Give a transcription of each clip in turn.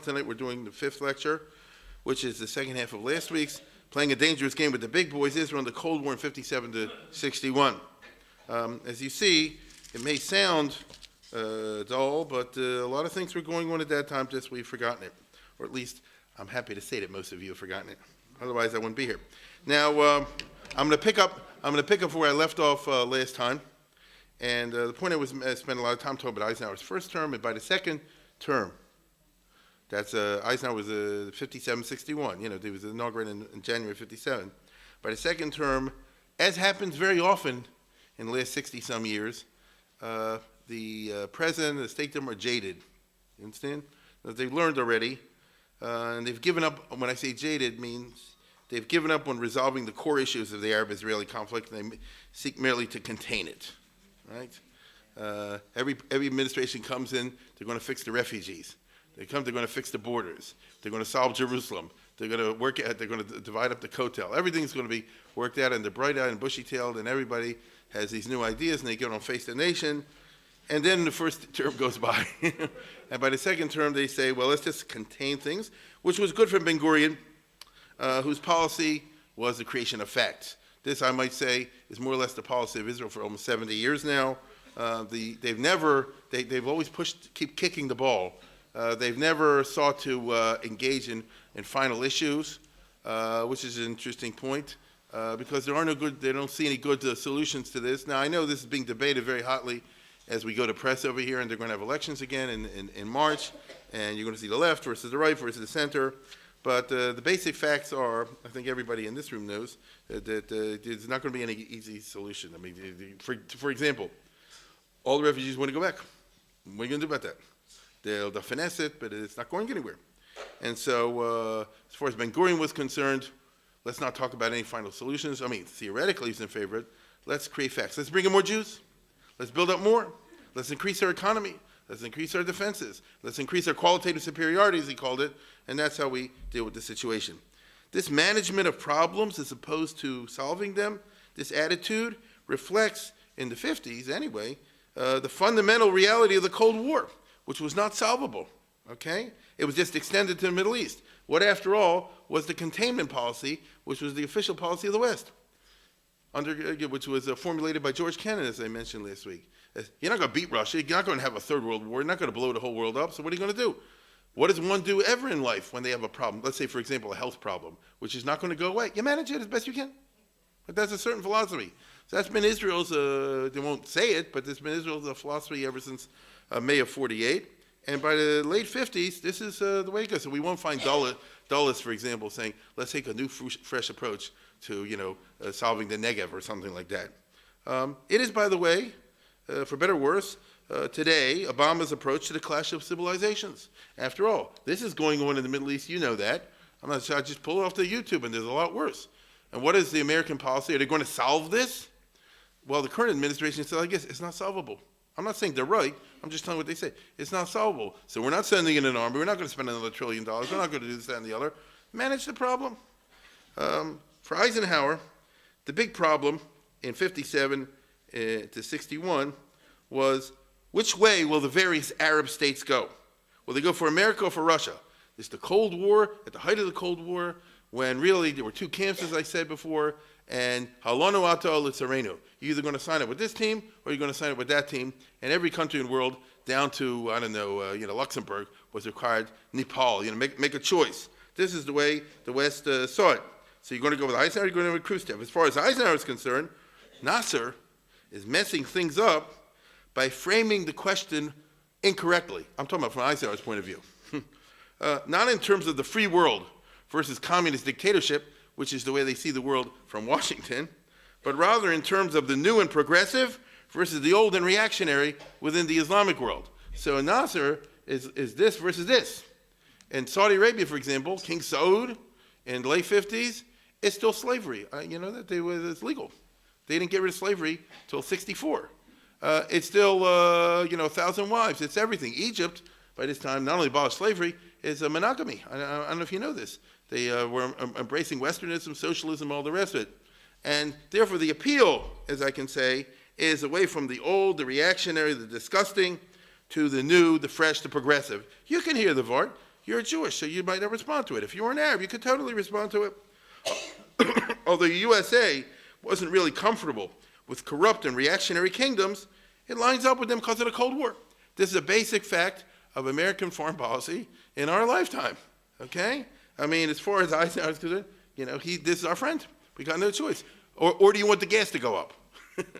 tonight. We're doing the fifth lecture, which is the second half of last week's, playing a dangerous game with the big boys, Israel in the Cold War in 57 to 61. As you see, it may sound dull, but a lot of things were going on at that time, just we've forgotten it. Or at least, I'm happy to say that most of you have forgotten it. Otherwise, I wouldn't be here. Now, I'm going to pick up where I left off last time. And the point I was spent a lot of time talking about Eisenhower's first term, and by the second term, that's Eisenhower was 57-61. You know, he was inaugurated in January 57. By the second term, as happens very often in the last 60-some years, the president and the State Department are jaded. You understand? They've learned already, and they've given up. When I say jaded, means they've given up on resolving the core issues of the Arab-Israeli conflict, and they seek merely to contain it. Right? Every administration comes in, they're going to fix the refugees. They're going to fix the borders. They're going to solve Jerusalem. They're going to divide up the Kotel. Everything's going to be worked out, and they're bright-eyed and bushy-tailed, and everybody has these new ideas, and they get on Face the Nation. And then the first term goes by. And by the second term, they say, well, let's just contain things, which was good for Ben Gurion, whose policy was the creation of facts. This, I might say, is more or less the policy of Israel for almost 70 years now. They've always keep kicking the ball. They've never sought to engage in final issues, which is an interesting point, because they don't see any good solutions to this. Now, I know this is being debated very hotly as we go to press over here, and they're going to have elections again in March, and you're going to see the left versus the right versus the center. But the basic facts are, I think everybody in this room knows, that there's not going to be any easy solution. I mean, for example, all the refugees want to go back. What are you going to do about that? They'll finesse it, but it's not going anywhere. And so, as far as Ben Gurion was concerned, let's not talk about any final solutions. I mean, theoretically, he's in favor of it. Let's create facts. Let's bring in more Jews. Let's build up more. Let's increase our economy. Let's increase our defenses. Let's increase our qualitative superiority, as he called it, and that's how we deal with the situation. This management of problems as opposed to solving them, this attitude reflects, in the 50s anyway, the fundamental reality of the Cold War, which was not solvable, okay? It was just extended to the Middle East. What, after all, was the containment policy, which was the official policy of the West, which was formulated by George Kennan, as I mentioned last week. You're not going to beat Russia. You're not going to have a third world war. You're not going to blow the whole world up. So what are you going to do? What does one do ever in life when they have a problem? Let's say, for example, a health problem, which is not going to go away. You manage it as best you can. But that's a certain philosophy. So that's been Israel's, they won't say it, but it's been Israel's philosophy ever since May of 48. And by the late 50s, this is the way it goes. So we won't find Dulles, for example, saying, let's take a new, fresh approach to, solving the Negev or something like that. It is, by the way, for better or worse, today, Obama's approach to the clash of civilizations. After all, this is going on in the Middle East, you know that. I'm not sure, I just pull it off the YouTube, and there's a lot worse. And what is the American policy? Are they going to solve this? Well, the current administration says, I guess it's not solvable. I'm not saying they're right. I'm just telling what they say. It's not solvable. So we're not sending in an army. We're not going to spend another $1 trillion. We're not going to do this, that, and the other. Manage the problem. For Eisenhower, the big problem in 57 to 61 was, which way will the various Arab states go? Will they go for America or for Russia? It's the Cold War, at the height of the Cold War, when really there were two camps, as I said before, and halonu ato litzarenu. You're either going to sign up with this team or you're going to sign up with that team. And every country in the world, down to, Luxembourg, was required, Nepal, make a choice. This is the way the West saw it. So you're going to go with Eisenhower, you're going to go with Khrushchev. As far as Eisenhower is concerned, Nasser is messing things up by framing the question incorrectly. I'm talking about from Eisenhower's point of view. Not in terms of the free world versus communist dictatorship, which is the way they see the world from Washington, but rather in terms of the new and progressive versus the old and reactionary within the Islamic world. So Nasser is this versus this. In Saudi Arabia, for example, King Saud in the late 50s, it's still slavery. It's legal. They didn't get rid of slavery till 64. It's still, 1,000 wives. It's everything. Egypt, by this time, not only abolished slavery, is a monogamy. I don't know if you know this. They were embracing Westernism, socialism, all the rest of it. And therefore, the appeal, as I can say, is away from the old, the reactionary, the disgusting, to the new, the fresh, the progressive. You can hear the Vart. you're Jewish, so you might not respond to it. If you were an Arab, you could totally respond to it. Although the USA wasn't really comfortable with corrupt and reactionary kingdoms, it lines up with them because of the Cold War. This is a basic fact of American foreign policy in our lifetime, okay? I mean, as far as I was concerned, this is our friend. We got no choice. Or do you want the gas to go up,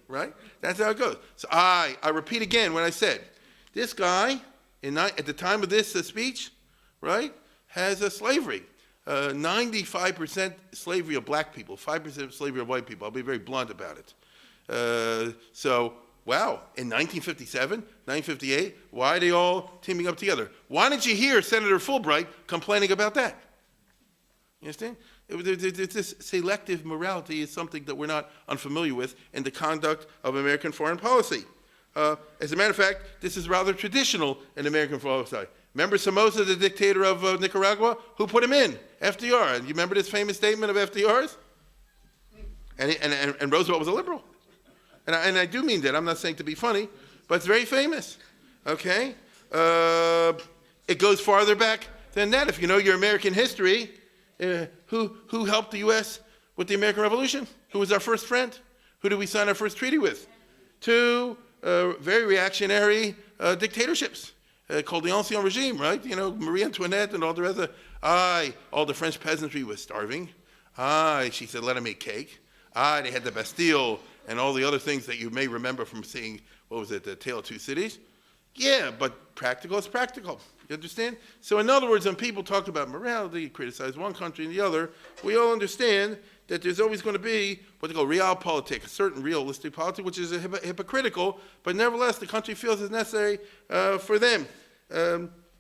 right? That's how it goes. So I repeat again what I said. This guy, at the time of this speech, right, has a slavery. 95% slavery of black people, 5% slavery of white people. I'll be very blunt about it. Wow, in 1957, 1958, why are they all teaming up together? Why didn't you hear Senator Fulbright complaining about that? You understand? This selective morality is something that we're not unfamiliar with in the conduct of American foreign policy. As a matter of fact, this is rather traditional in American foreign policy. Remember Somoza, the dictator of Nicaragua? Who put him in? FDR. And you remember this famous statement of FDR's? And Roosevelt was a liberal. And I do mean that. I'm not saying to be funny, but it's very famous. Okay? It goes farther back than that. If you know your American history, who helped the U.S. with the American Revolution? Who was our first friend? Who did we sign our first treaty with? Two very reactionary dictatorships called the Ancien Regime, right? Marie Antoinette and all the rest of all the French peasantry was starving. She said, let them eat cake. They had the Bastille and all the other things that you may remember from seeing, The Tale of Two Cities? Yeah, but practical is practical. You understand? So in other words, when people talk about morality, criticize one country and the other, we all understand that there's always going to be what they call realpolitik, a certain realistic politic, which is hypocritical, but nevertheless the country feels it's necessary for them.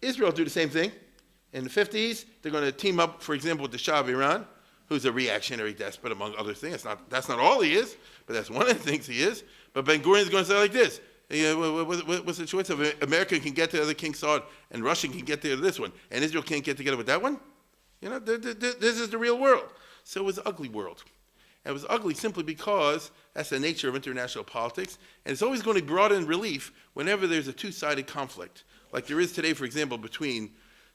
Israel do the same thing. In the 50s, they're going to team up, for example, with the Shah of Iran, who's a reactionary despot, among other things. That's not all he is, but that's one of the things he is. But Ben Gurion is going to say like this. What's the choice of America can get to the King Saud and Russia can get to this one, and Israel can't get together with that one? This is the real world. So it was an ugly world. And it was ugly simply because that's the nature of international politics, and it's always going to be brought in relief whenever there's a two-sided conflict, like there is today, for example, between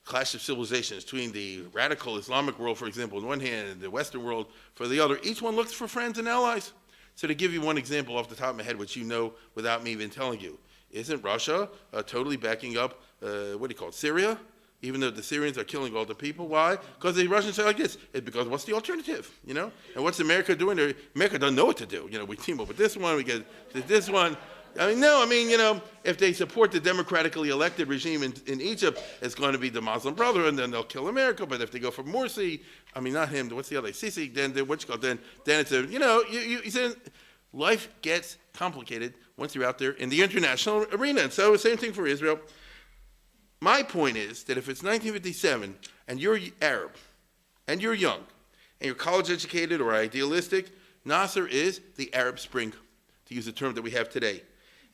clash of civilizations, between the radical Islamic world, for example, on one hand, and the Western world for the other. Each one looks for friends and allies. So to give you one example off the top of my head, which you know without me even telling you, isn't Russia totally backing up, Syria? Even though the Syrians are killing all the people. Why? Because the Russians say like this. It's because what's the alternative, And what's America doing? America doesn't know what to do. We team up with this one, we get this one. If they support the democratically elected regime in Egypt, it's going to be the Muslim Brotherhood, and then they'll kill America. But if they go for Morsi, not him, what's the other, Sisi, then it's life gets complicated once you're out there in the international arena. And so the same thing for Israel. My point is that if it's 1957 and you're Arab and you're young and you're college educated or idealistic, Nasser is the Arab Spring, to use a term that we have today.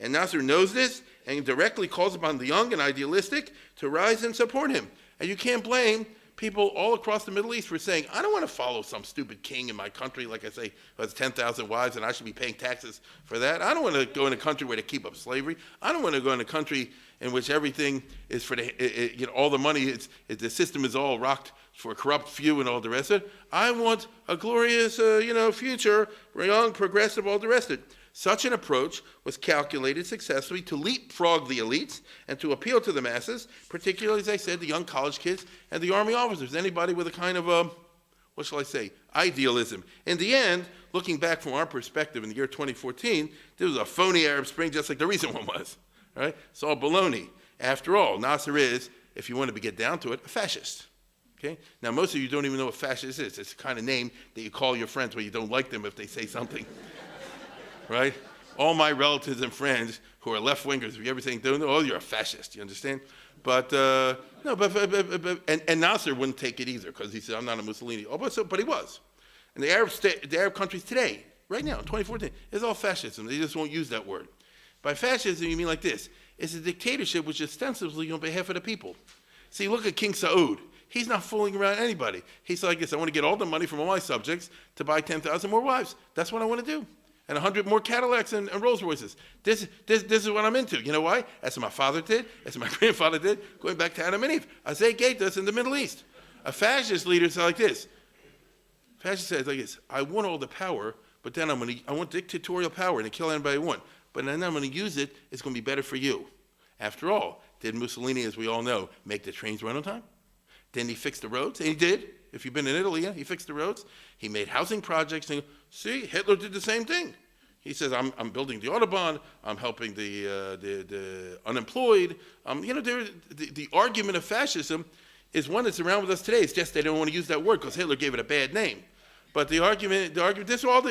And Nasser knows this and directly calls upon the young and idealistic to rise and support him. And you can't blame people all across the Middle East for saying, I don't want to follow some stupid king in my country, like I say, who has 10,000 wives and I should be paying taxes for that. I don't want to go in a country where they keep up slavery. I don't want to go in a country in which everything is for all the money, the system is all rocked for a corrupt few and all the rest of it. I want a glorious, future, young, progressive, all the rest of it. Such an approach was calculated successfully to leapfrog the elites and to appeal to the masses, particularly, as I said, the young college kids and the army officers, anybody with a kind of, idealism. In the end, looking back from our perspective in the year 2014, this was a phony Arab Spring just like the recent one was. Right? It's all baloney. After all, Nasser is, if you want to get down to it, a fascist. Okay? Now, most of you don't even know what fascist is. It's the kind of name that you call your friends when you don't like them if they say something. Right? All my relatives and friends who are left-wingers, if you ever think, oh, you're a fascist, you understand? But, and Nasser wouldn't take it either, because he said, I'm not a Mussolini. But he was. And the Arab countries today, right now, in 2014, is all fascism. They just won't use that word. By fascism, you mean like this. It's a dictatorship which is ostensibly on behalf of the people. See, look at King Saud. He's not fooling around anybody. He's like this, I want to get all the money from all my subjects to buy 10,000 more wives. That's what I want to do. and 100 more Cadillacs and Rolls Royces. This is what I'm into. You know why? That's what my father did. That's what my grandfather did, going back to Adam and Eve. Azay Gatus in the Middle East. A fascist leader said like this. Fascist says like this, I want all the power, but then I want dictatorial power to kill anybody I want. But then I'm going to use it, it's going to be better for you. After all, did Mussolini, as we all know, make the trains run on time? Didn't he fix the roads? And he did. If you've been in Italy, he fixed the roads. He made housing projects. And see, Hitler did the same thing. He says, I'm building the Autobahn. I'm helping the unemployed. The argument of fascism is one that's around with us today. It's just they don't want to use that word because Hitler gave it a bad name. But the argument, this is all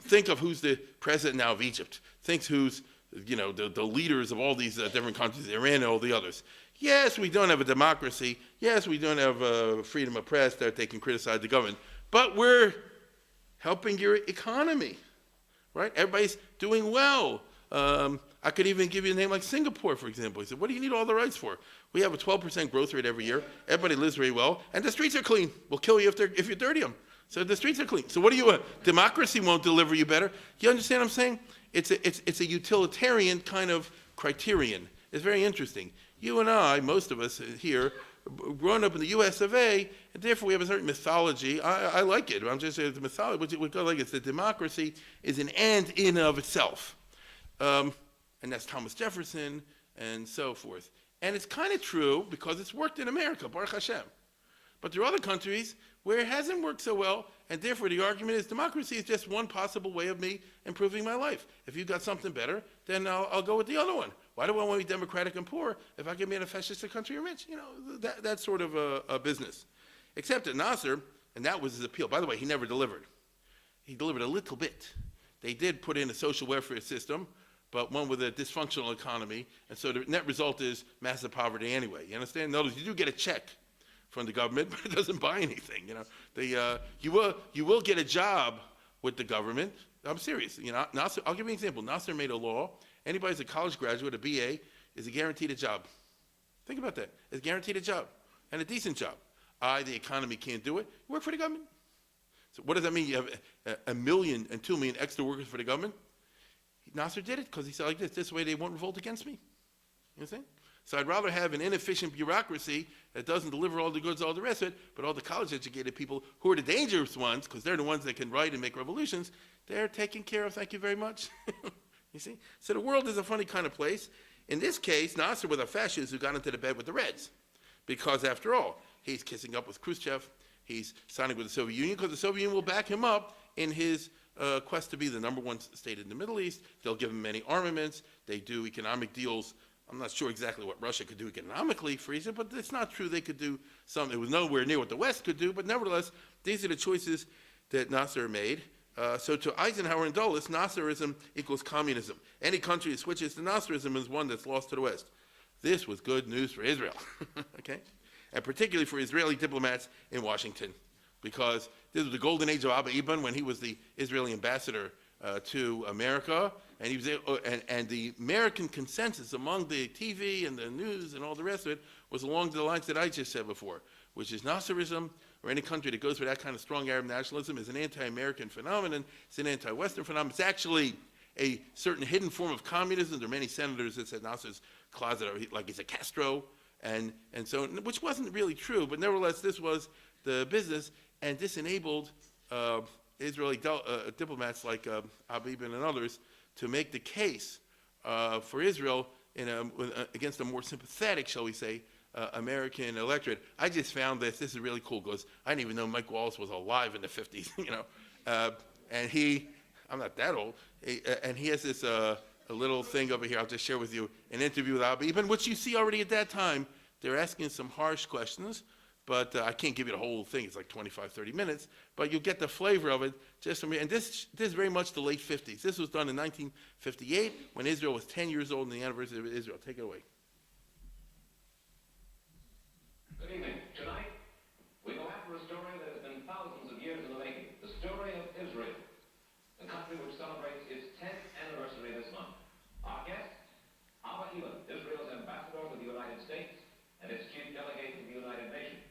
think of who's the president now of Egypt. Think who's, the leaders of all these different countries, Iran and all the others. Yes, we don't have a democracy. Yes, we don't have freedom of press that they can criticize the government. But we're helping your economy, right? Everybody's doing well. I could even give you a name like Singapore, for example. He said, what do you need all the rights for? We have a 12% growth rate every year. Everybody lives very well. And the streets are clean. We'll kill you if you dirty them. So the streets are clean. So what do you want? Democracy won't deliver you better. You understand what I'm saying? It's a utilitarian kind of criterion. It's very interesting. You and I, most of us here, growing up in the U.S. of A., and therefore we have a certain mythology. I like it. I'm just saying it's a mythology, which we go like it's that democracy is an end in of itself. And that's Thomas Jefferson and so forth. And it's kind of true because it's worked in America, Baruch Hashem. But there are other countries where it hasn't worked so well, and therefore the argument is democracy is just one possible way of me improving my life. If you've got something better, then I'll go with the other one. Why do I want to be democratic and poor if I can be in a fascist country and rich? That's sort of a business. Except that Nasser, and that was his appeal. By the way, he never delivered. He delivered a little bit. They did put in a social welfare system, but one with a dysfunctional economy, and so the net result is massive poverty anyway. You understand? In other words, you do get a check from the government, but it doesn't buy anything. You will get a job with the government. I'm serious. Nasser, I'll give you an example. Nasser made a law. Anybody who's a college graduate, a BA, is guaranteed a job. Think about that. It's guaranteed a job, and a decent job. The economy can't do it. You work for the government. So what does that mean? You have 1 million and 2 million extra workers for the government? Nasser did it because he said like this way they won't revolt against me. You understand? So I'd rather have an inefficient bureaucracy that doesn't deliver all the goods, all the rest of it, but all the college-educated people who are the dangerous ones, because they're the ones that can write and make revolutions, they're taken care of, thank you very much. You see? So the world is a funny kind of place. In this case, Nasser was a fascist who got into the bed with the Reds, because after all, he's kissing up with Khrushchev, he's signing with the Soviet Union, because the Soviet Union will back him up in his quest to be the number one state in the Middle East. They'll give him many armaments. They do economic deals. I'm not sure exactly what Russia could do economically for Egypt, but it's not true they could do something. It was nowhere near what the West could do, but nevertheless, these are the choices that Nasser made. So to Eisenhower and Dulles, Nasserism equals communism. Any country that switches to Nasserism is one that's lost to the West. This was good news for Israel, okay? And particularly for Israeli diplomats in Washington, because this was the golden age of Abba Eban when he was the Israeli ambassador to America, and he was and the American consensus among the TV and the news and all the rest of it was along the lines that I just said before, which is Nasserism, or any country that goes for that kind of strong Arab nationalism, is an anti-American phenomenon. It's an anti-Western phenomenon. It's actually a certain hidden form of communism. There are many senators that said Nasser's closet, like he's a Castro, and so, which wasn't really true, but nevertheless, this was the business, and this enabled Israeli diplomats like Abba Eban and others to make the case for Israel against a more sympathetic, shall we say, American electorate. I just found this is really cool because I didn't even know Mike Wallace was alive in the 50s, and I'm not that old, and he has this a little thing over here I'll just share with you, an interview with Abba Eban, which you see already at that time. They're asking some harsh questions, but I can't give you the whole thing. It's like 25, 30 minutes, but you'll get the flavor of it just from here. And this is very much the late 50s. This was done in 1958 when Israel was 10 years old in the anniversary of Israel. Take it away. Good evening. Tonight, we go after a story that has been thousands of years in the making. The story of Israel, the country which celebrates its 10th anniversary this month. Our guest, Abba Eban, Israel's ambassador to the United States and its chief delegate to the United Nations.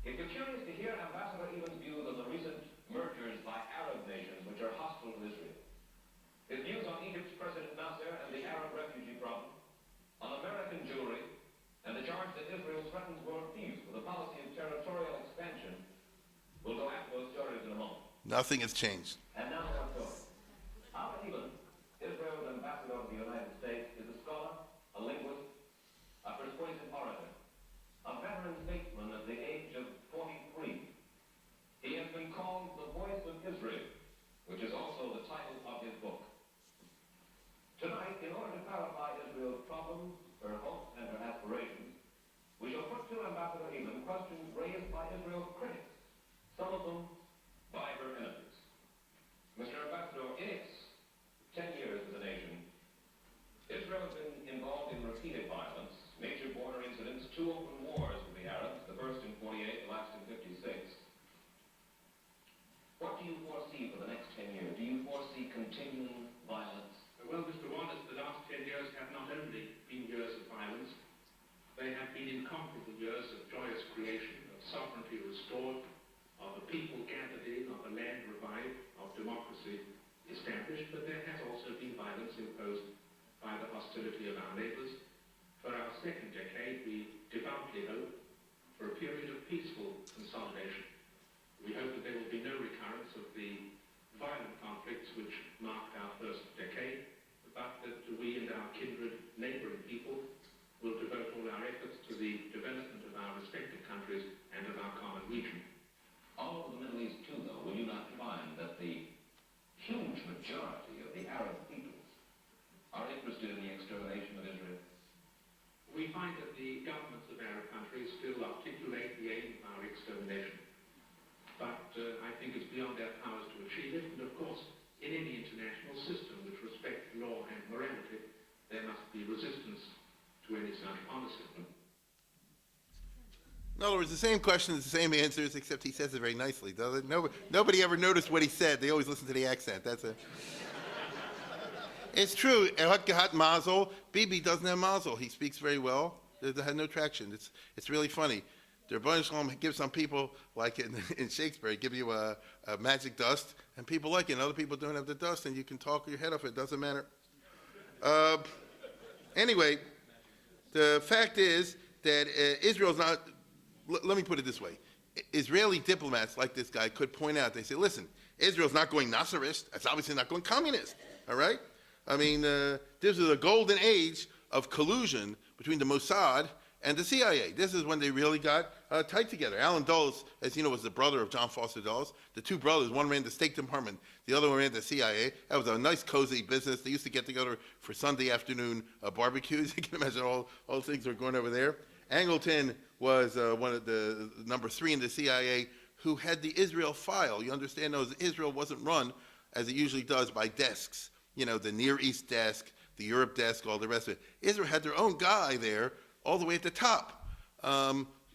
If you're curious to hear Ambassador Eban's views on the recent mergers by Arab nations which are hostile to Israel, that Israel threatens world peace with a policy of territorial expansion. We'll go after those stories in a moment. Nothing has changed. And now our story. Our Elam, Israel's ambassador to the United States, is a scholar, a linguist, a persuasive orator, a veteran statesman at the age of 43. He has been called the voice of Israel, which is also the title of his book. Tonight, in order to clarify Israel's problems, her hopes, and her aspirations, we shall put to Ambassador Elam questions raised by Israel's critics, some of them by her enemies. Mr. Ambassador, in its 10 years as a nation, Israel has been involved in repeated violence, major border incidents, 2 open wars with the Arabs, the first in 48, the last in 56. What do you foresee for the next 10 years? Do you foresee continuing violence? Well, Mr. Wallace, the last 10 years have not only been years of violence, they have been incomparable years of joyous creation, of sovereignty restored, of the people gathered in, of the land revived, of democracy established, but there has also been violence imposed by the hostility of our neighbors. For our second decade, we devoutly hope for a period of peaceful consolidation. We hope that there will be no recurrence of the violent conflicts which marked our first decade, but that we and our kindred neighboring people will devote all our efforts to the development of our respective countries and of our common region. All over the Middle East, too, though, will you not find that the huge majority of the Arab peoples are interested in the extermination of Israel? We find that the governments of Arab countries still articulate the aim of our extermination. But I think it's beyond their powers to achieve it, and of course, in any international system which respects law and morality, there must be resistance to any such policy. In other words, the same questions, the same answers, except he says it very nicely, doesn't it? Nobody ever noticed what he said. They always listen to the accent. It's true. Ehad Gehat Mazel. Bibi doesn't have Mazel. He speaks very well. They had no traction. It's really funny. The Rebbeinu Shalom gives some people, like in Shakespeare, give you a magic dust, and people like it, and other people don't have the dust, and you can talk your head off. It doesn't matter. Anyway, the fact is that Israel's not, let me put it this way. Israeli diplomats like this guy could point out, they say, listen, Israel's not going Nasserist. It's obviously not going communist, all right? I mean, this is a golden age of collusion between the Mossad and the CIA. This is when they really got tight together. Alan Dulles, as you know, was the brother of John Foster Dulles. The 2 brothers, one ran the State Department, the other one ran the CIA. That was a nice, cozy business. They used to get together for Sunday afternoon barbecues. You can imagine all the things that were going over there. Angleton was one of the number 3 in the CIA who had the Israel file. You understand, though, Israel wasn't run, as it usually does, by desks. You know, the Near East desk, the Europe desk, all the rest of it. Israel had their own guy there all the way at the top,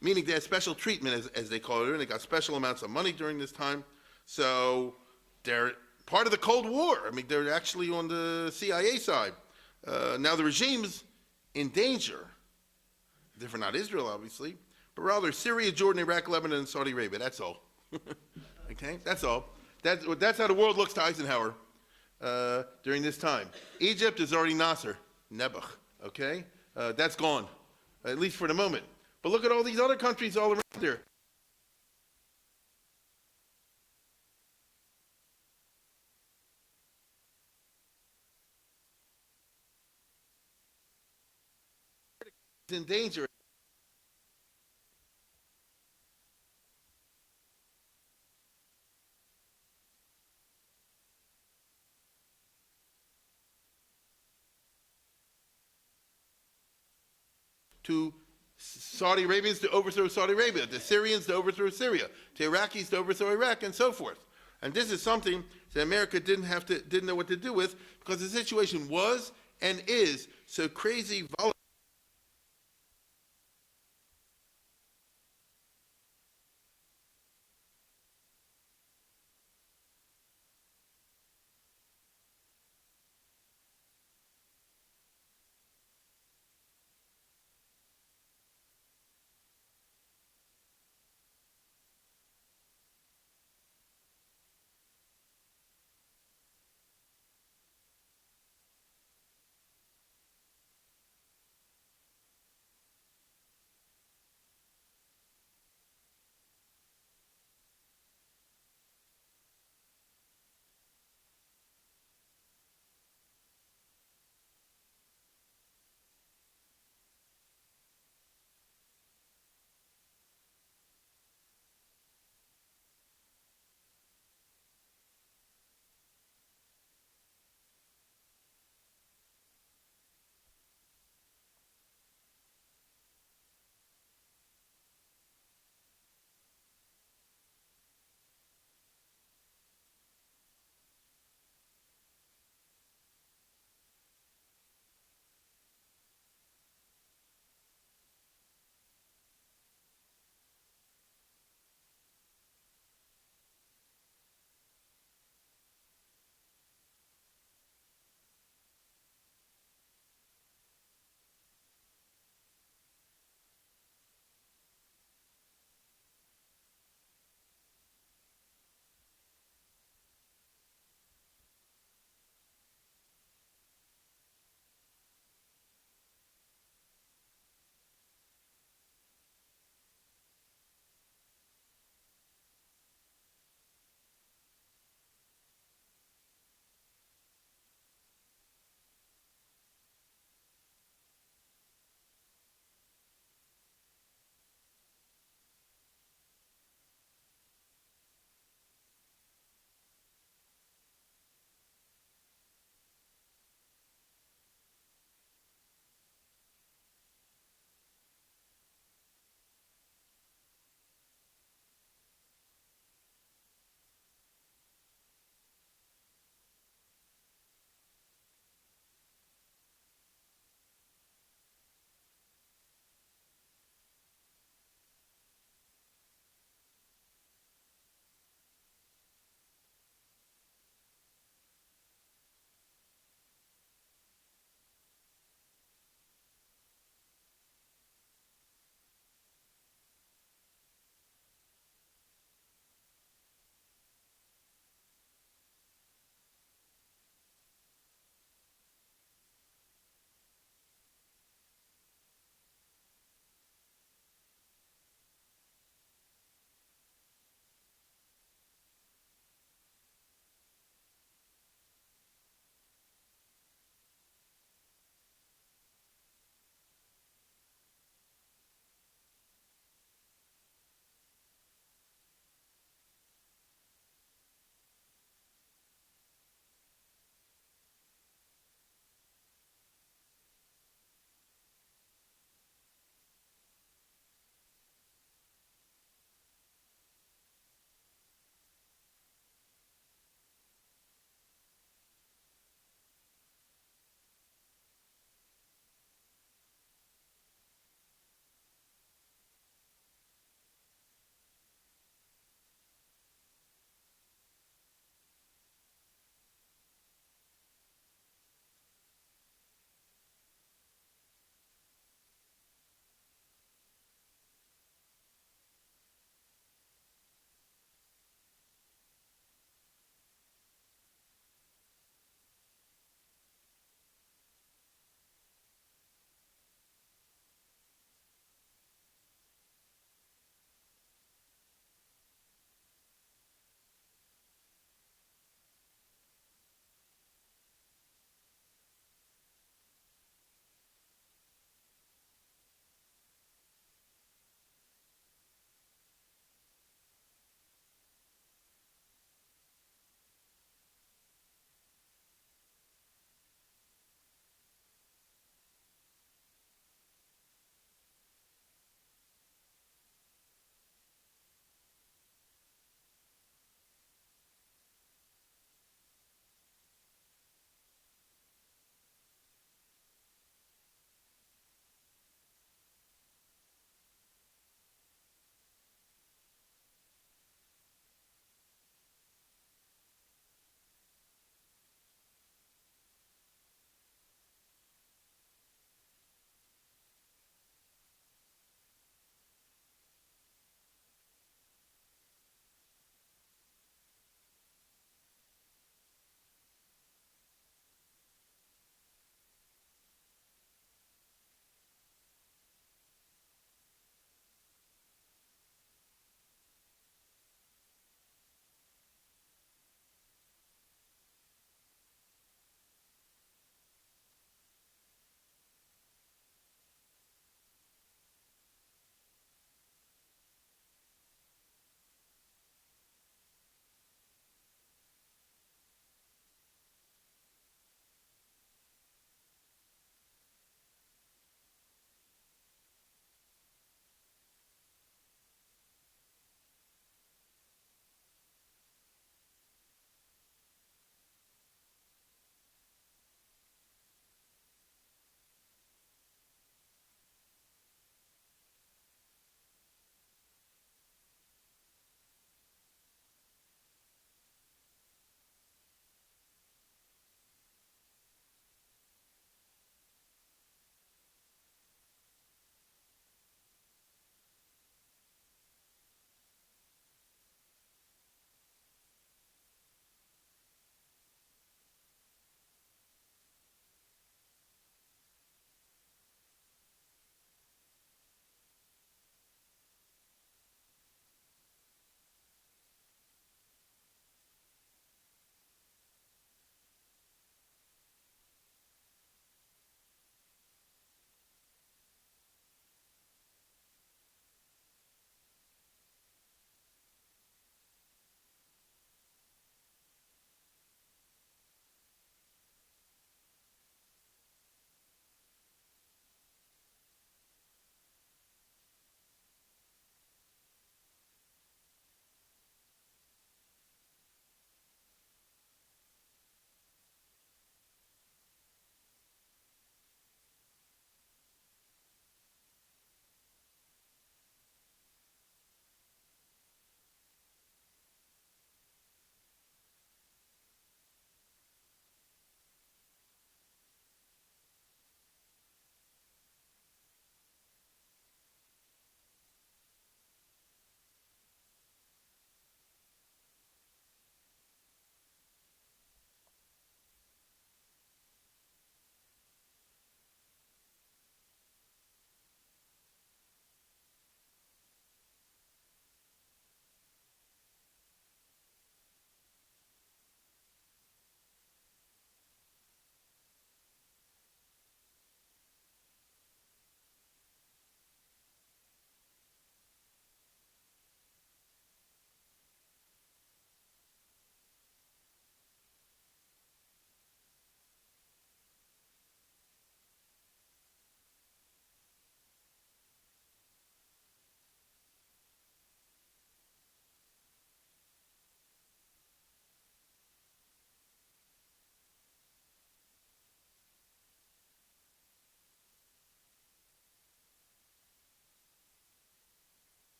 meaning they had special treatment, as they call it, and they got special amounts of money during this time. So they're part of the Cold War. I mean, they're actually on the CIA side. Now the regime's in danger. Different, not Israel, obviously, but rather Syria, Jordan, Iraq, Lebanon, and Saudi Arabia. That's all. Okay, that's all. That's how the world looks to Eisenhower during this time. Egypt is already Nasser, Nebuch. Okay, that's gone, at least for the moment. But look at all these other countries all around there. In danger. To Saudi Arabians to overthrow Saudi Arabia, to Syrians to overthrow Syria, to Iraqis to overthrow Iraq, and so forth. And this is something that America didn't know what to do with, because the situation was and is so crazy volatile.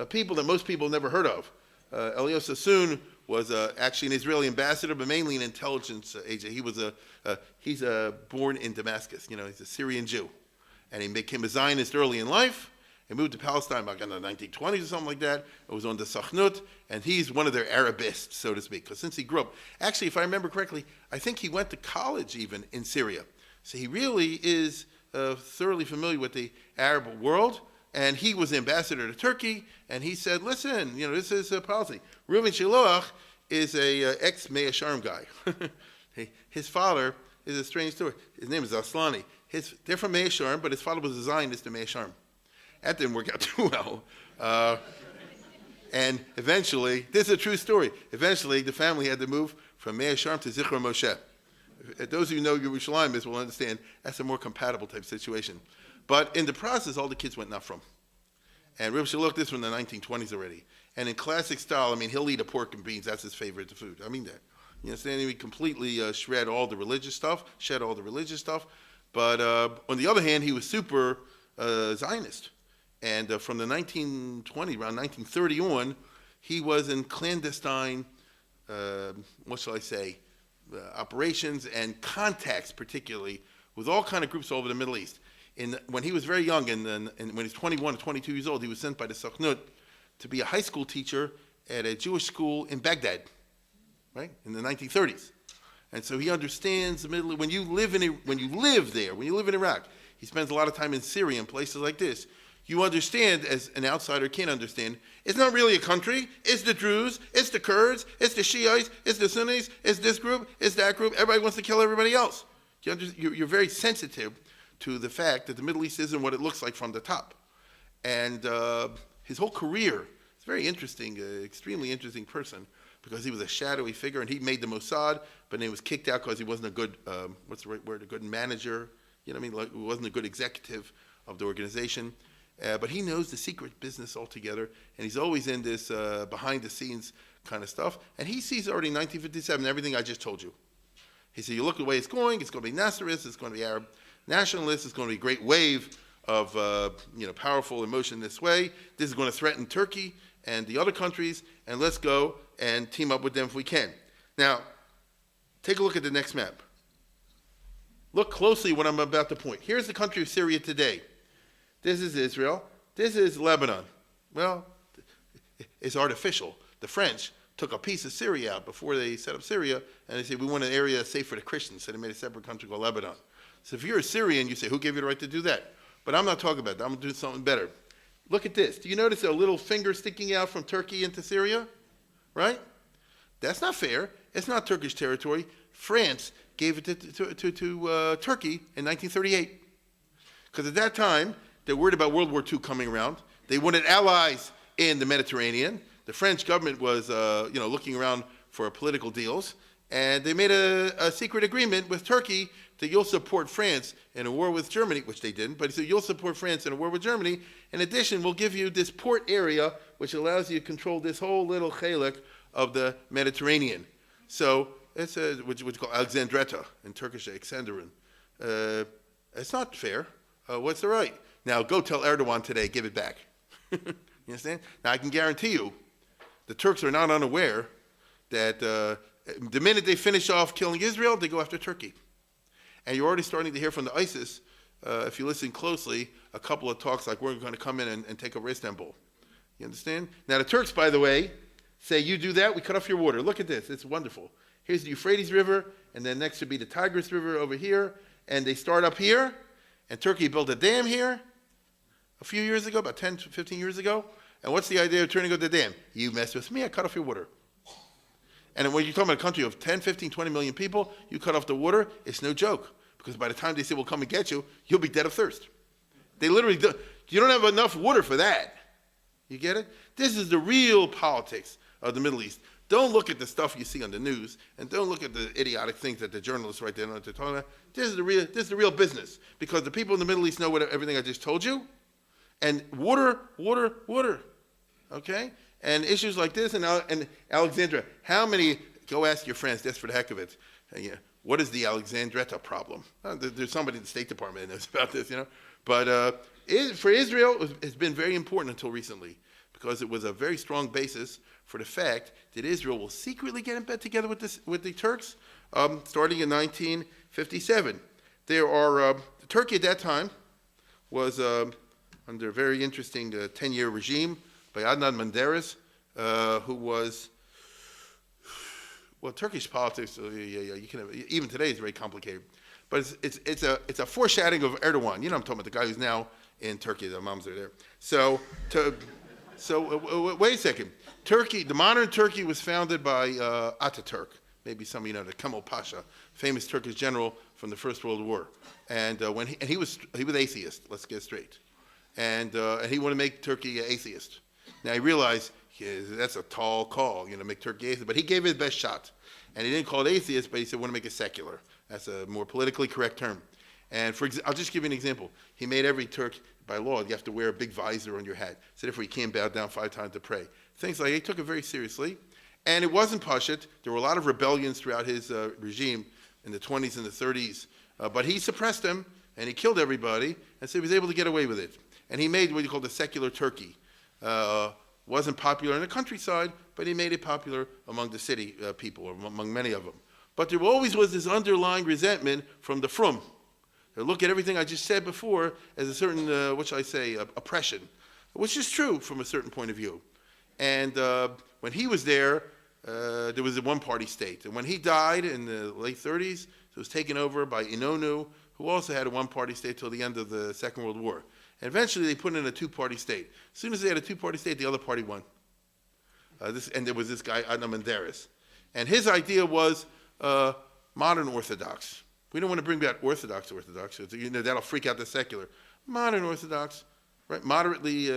people that most people never heard of. Eliyahu Sassoon was actually an Israeli ambassador, but mainly an intelligence agent. He's born in Damascus. He's a Syrian Jew. And he became a Zionist early in life. He moved to Palestine back in the 1920s or something like that. It was on the Sachnut, and he's one of their Arabists, so to speak, because since he grew up, actually, if I remember correctly, I think he went to college even in Syria. So he really is thoroughly familiar with the Arab world, and he was the ambassador to Turkey, and he said, listen, this is a policy. Reuven Shiloach is a ex-Mea Sharm guy. His father is a strange story. His name is Aslani. They're from Mea Sharm, but his father was a Zionist in Mea Sharm. That didn't work out too well. And eventually, this is a true story, eventually the family had to move from Mea Sharm to Zichron Moshe. Those of you who know Yerushalayim will understand that's a more compatible type situation. But in the process, all the kids went not from. And Reb Shalom, this from the 1920s already. And in classic style, he'll eat a pork and beans. That's his favorite food. I mean that. You understand? He completely shed all the religious stuff. But on the other hand, he was super Zionist. And from the 1920, around 1930 on, he was in clandestine, operations and contacts, particularly, with all kind of groups all over the Middle East. When he was very young, and when he was 21 or 22 years old, he was sent by the Sachnut to be a high school teacher at a Jewish school in Baghdad, right, in the 1930s. And so he understands the Middle East. When you live in Iraq, he spends a lot of time in Syria and places like this. You understand, as an outsider can understand, it's not really a country. It's the Druze, it's the Kurds, it's the Shiites, it's the Sunnis, it's this group, it's that group. Everybody wants to kill everybody else. You're very sensitive to the fact that the Middle East isn't what it looks like from the top. And his whole career is very interesting, extremely interesting person, because he was a shadowy figure, and he made the Mossad, but then he was kicked out because he wasn't a good, a good manager, he wasn't a good executive of the organization. But he knows the secret business altogether, and he's always in this behind-the-scenes kind of stuff. And he sees already in 1957 everything I just told you. He said, you look at the way it's going to be Nasserists, it's going to be Arab nationalists, it's going to be a great wave of powerful emotion this way. This is going to threaten Turkey and the other countries, and let's go and team up with them if we can. Now, take a look at the next map. Look closely what I'm about to point. Here's the country of Syria today. This is Israel. This is Lebanon. Well, it's artificial. The French took a piece of Syria out before they set up Syria, and they said, we want an area safe for the Christians, so they made a separate country called Lebanon. So if you're a Syrian, you say, who gave you the right to do that? But I'm not talking about that. I'm going to do something better. Look at this. Do you notice a little finger sticking out from Turkey into Syria? Right? That's not fair. It's not Turkish territory. France gave it to Turkey in 1938. Because at that time, they're worried about World War II coming around. They wanted allies in the Mediterranean. The French government was, looking around for political deals, and they made a secret agreement with Turkey that you'll support France in a war with Germany, which they didn't, but he said you'll support France in a war with Germany. In addition, we'll give you this port area, which allows you to control this whole little chalik of the Mediterranean. So it's what you call Alexandretta in Turkish, Alexandrin. It's not fair. What's the right? Now, go tell Erdogan today, give it back. You understand? Now, I can guarantee you, the Turks are not unaware that the minute they finish off killing Israel, they go after Turkey. And you're already starting to hear from the ISIS, if you listen closely, a couple of talks like we're going to come in and take over Istanbul. You understand? Now, the Turks, by the way, say, you do that, we cut off your water. Look at this. It's wonderful. Here's the Euphrates River, and then next would be the Tigris River over here, and they start up here, and Turkey built a dam here a few years ago, about 10 to 15 years ago. And what's the idea of turning over the dam? You mess with me, I cut off your water. And when you're talking about a country of 10, 15, 20 million people, you cut off the water, it's no joke. Because by the time they say, we'll come and get you, you'll be dead of thirst. They literally do. You don't have enough water for that. You get it? This is the real politics of the Middle East. Don't look at the stuff you see on the news, and don't look at the idiotic things that the journalists write down what they're talking about. This is the real business. Because the people in the Middle East know everything I just told you. And water, okay? And issues like this, and Alexandria, go ask your friends, just for the heck of it, what is the Alexandretta problem? There's somebody in the State Department that knows about this, But for Israel, it's been very important until recently, because it was a very strong basis for the fact that Israel will secretly get in bed together with the Turks, starting in 1957. Turkey at that time was under a very interesting 10-year regime by Adnan Menderes, who was, well, Turkish politics, even today is very complicated. But it's a foreshadowing of Erdogan. You know I'm talking about, the guy who's now in Turkey. The moms are there. So wait a second. Turkey, the modern Turkey, was founded by Ataturk. Maybe some of you know, the Kemal Pasha, famous Turkish general from the First World War. And he was atheist. Let's get straight. And he wanted to make Turkey an atheist. Now he realized that's a tall call, make Turkey atheist. But he gave it his best shot. And he didn't call it atheist, but he said, "I want to make it secular." That's a more politically correct term. And I'll just give you an example. He made every Turk, by law, you have to wear a big visor on your hat. So therefore you can't bow down 5 times to pray. Things like that. He took it very seriously. And it wasn't Pashut. There were a lot of rebellions throughout his regime in the 20s and the 30s. But he suppressed them, and he killed everybody, and so he was able to get away with it. And he made what he called the secular Turkey. Wasn't popular in the countryside, but he made it popular among the city people, or among many of them. But there always was this underlying resentment from the frum. They look at everything I just said before as a certain, oppression, which is true from a certain point of view. And when he was there was a one-party state. And when he died in the late 30s, it was taken over by Inonu, who also had a one-party state till the end of the Second World War. And eventually they put in a two-party state. As soon as they had a two-party state, the other party won. And there was this guy, Adnan Menderes. And his idea was modern Orthodox. We don't want to bring back Orthodox. That'll freak out the secular. Modern Orthodox, right? Moderately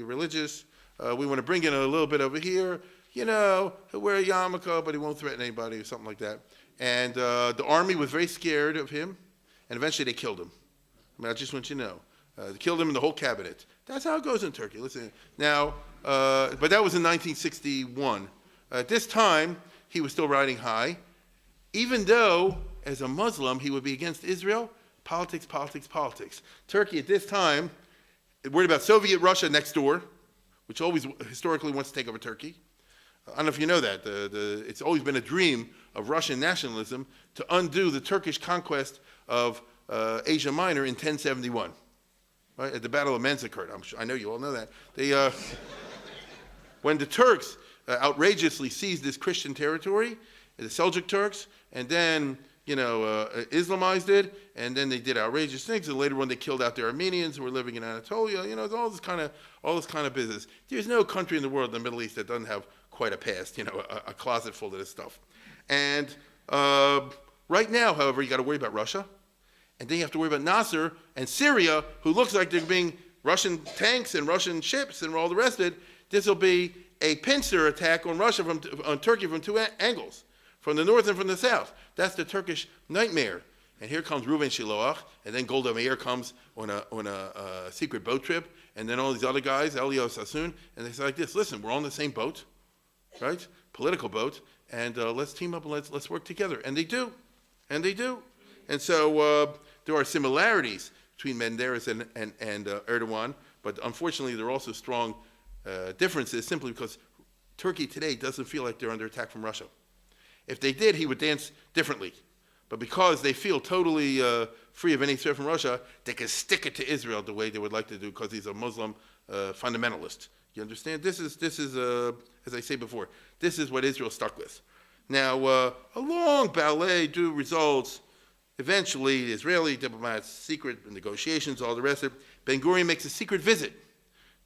religious. We want to bring in a little bit over here. He'll wear a yarmulke, but he won't threaten anybody or something like that. And the army was very scared of him, and eventually they killed him. I just want you to know. They killed him and the whole cabinet. That's how it goes in Turkey. Listen, now, but that was in 1961. At this time, he was still riding high. Even though, as a Muslim, he would be against Israel, politics. Turkey at this time, worried about Soviet Russia next door, which always historically wants to take over Turkey. I don't know if you know that. It's always been a dream of Russian nationalism to undo the Turkish conquest of Asia Minor in 1071. Right? At the Battle of Manzikert. I know you all know that. When the Turks outrageously seized this Christian territory, the Seljuk Turks, and then Islamized it, and then they did outrageous things, and later on they killed out the Armenians who were living in Anatolia. All this kind of business. There's no country in the world, in the Middle East, that doesn't have quite a past. A closet full of this stuff. And right now, however, you got to worry about Russia, and then you have to worry about Nasser and Syria, who looks like they're being Russian tanks and Russian ships and all the rest of it. This will be a pincer attack on Turkey from two angles, from the north and from the south. That's the Turkish nightmare. And here comes Reuven Shiloach, and then Golda Meir comes on a secret boat trip, and then all these other guys, Elio Sassoon, and they say like this: listen, we're on the same boat, right? Political boat, and let's team up and let's work together. And they do. And so there are similarities between Menderes and Erdogan, but unfortunately there are also strong differences, simply because Turkey today doesn't feel like they're under attack from Russia. If they did, he would dance differently. But because they feel totally free of any threat from Russia, they can stick it to Israel the way they would like to do, because he's a Muslim fundamentalist. You understand? This is as I say before, this is what Israel stuck with. Now, a long ballet do results. Eventually, the Israeli diplomats, secret negotiations, all the rest of it. Ben Gurion makes a secret visit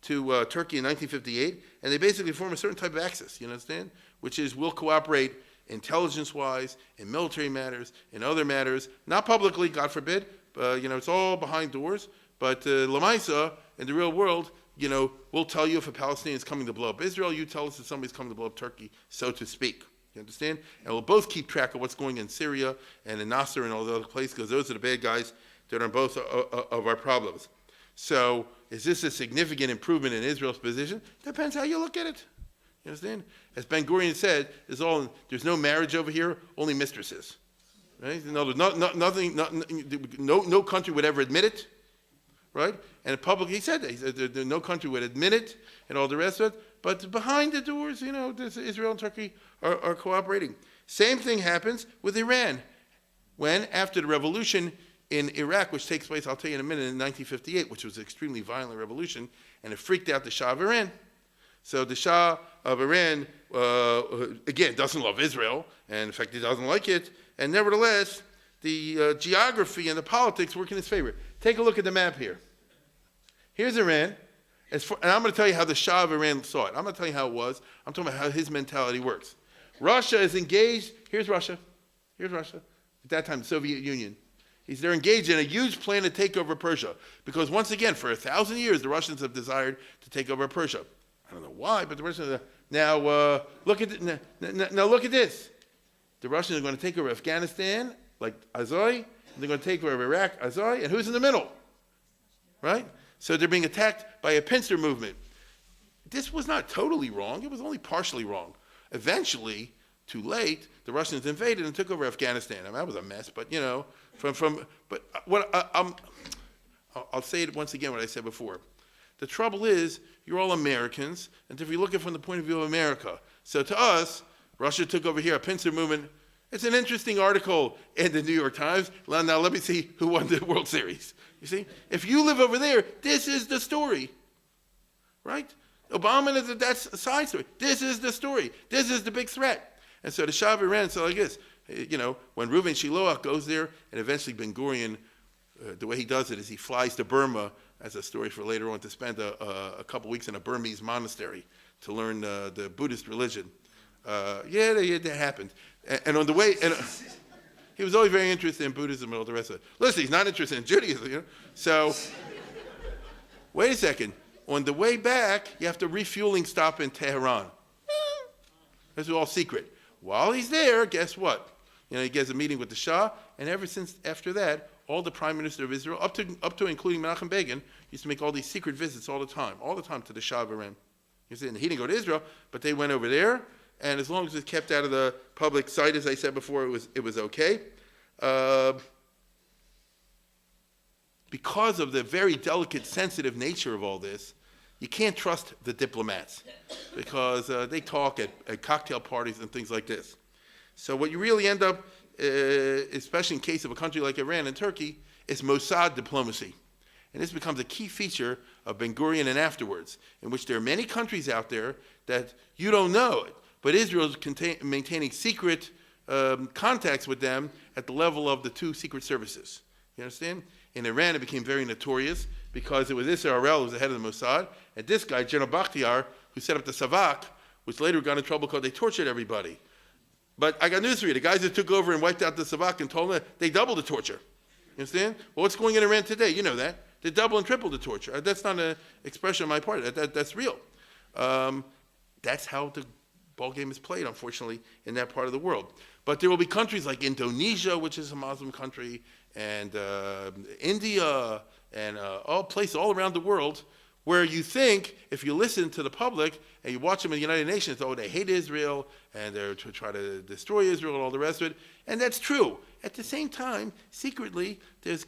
to Turkey in 1958, and they basically form a certain type of axis, you understand? Which is, we'll cooperate intelligence-wise, in military matters, in other matters, not publicly, God forbid, it's all behind doors, but Lamaisa, in the real world, we'll tell you if a Palestinian is coming to blow up Israel, you tell us if somebody's coming to blow up Turkey, so to speak. You understand? And we'll both keep track of what's going in Syria and in Nasser and all the other places, because those are the bad guys that are both of our problems. So, is this a significant improvement in Israel's position? Depends how you look at it. You understand? As Ben Gurion said, there's no marriage over here, only mistresses. Right? No country would ever admit it. right? And publicly he said that. He said no country would admit it and all the rest of it. But behind the doors, Israel and Turkey are cooperating. Same thing happens with Iran. When, after the revolution in Iraq, which takes place, I'll tell you in a minute, in 1958, which was an extremely violent revolution, and it freaked out the Shah of Iran. So the Shah of Iran, again, doesn't love Israel, and in fact, he doesn't like it, and nevertheless, the geography and the politics work in his favor. Take a look at the map here. Here's Iran, and I'm going to tell you how the Shah of Iran saw it. I'm going to tell you how it was. I'm talking about how his mentality works. Russia is engaged. Here's Russia. Here's Russia. At that time, the Soviet Union. They're engaged in a huge plan to take over Persia. Because once again, for 1,000 years, the Russians have desired to take over Persia. I don't know why, but the Russians now look at this. The Russians are going to take over Afghanistan, like Azoi. They're going to take over Iraq, Azoi, and who's in the middle? Right? So they're being attacked by a pincer movement. This was not totally wrong. It was only partially wrong. Eventually, too late, the Russians invaded and took over Afghanistan. I mean, that was a mess, but I'll say it once again what I said before. The trouble is, you're all Americans, and if you look at it from the point of view of America, so to us, Russia took over here, a pincer movement. It's an interesting article in the New York Times. Now let me see who won the World Series. You see? If you live over there, this is the story. Right? Obama, that's a side story. This is the story. This is the big threat. And so the Shah of Iran said like this, when Reuven Shiloach goes there, and eventually Ben Gurion, the way he does it is he flies to Burma, as a story for later on, to spend a couple weeks in a Burmese monastery to learn the Buddhist religion. That happened. And on the way, he was always very interested in Buddhism and all the rest of it. Listen, he's not interested in Judaism, So, wait a second. On the way back, you have to refueling stop in Tehran. This is all secret. While he's there, guess what? He gets a meeting with the Shah, and ever since after that, all the prime minister of Israel, up to including Menachem Begin, used to make all these secret visits all the time to the Shah of Iran. And he didn't go to Israel, but they went over there, and as long as it's kept out of the public sight, as I said before, it was okay. Because of the very delicate, sensitive nature of all this, you can't trust the diplomats because they talk at cocktail parties and things like this. So what you really end up, especially in case of a country like Iran and Turkey, is Mossad diplomacy. And this becomes a key feature of Ben Gurion and afterwards, in which there are many countries out there that you don't know it, but Israel is maintaining secret contacts with them at the level of the two secret services. You understand? In Iran, it became very notorious because it was Israel who was the head of the Mossad, and this guy, General Bakhtiar, who set up the Savak, which later got in trouble because they tortured everybody. But I got news for you. The guys that took over and wiped out the Savak and told them they doubled the torture. You understand? Well, what's going on in Iran today? You know that. They double and triple the torture. That's not an expression on my part. That's real. That's how the ball game is played, unfortunately, in that part of the world. But there will be countries like Indonesia, which is a Muslim country, and India, and places all around the world where you think, if you listen to the public and you watch them in the United Nations, they hate Israel and they're to try to destroy Israel and all the rest of it. And that's true. At the same time, secretly, there's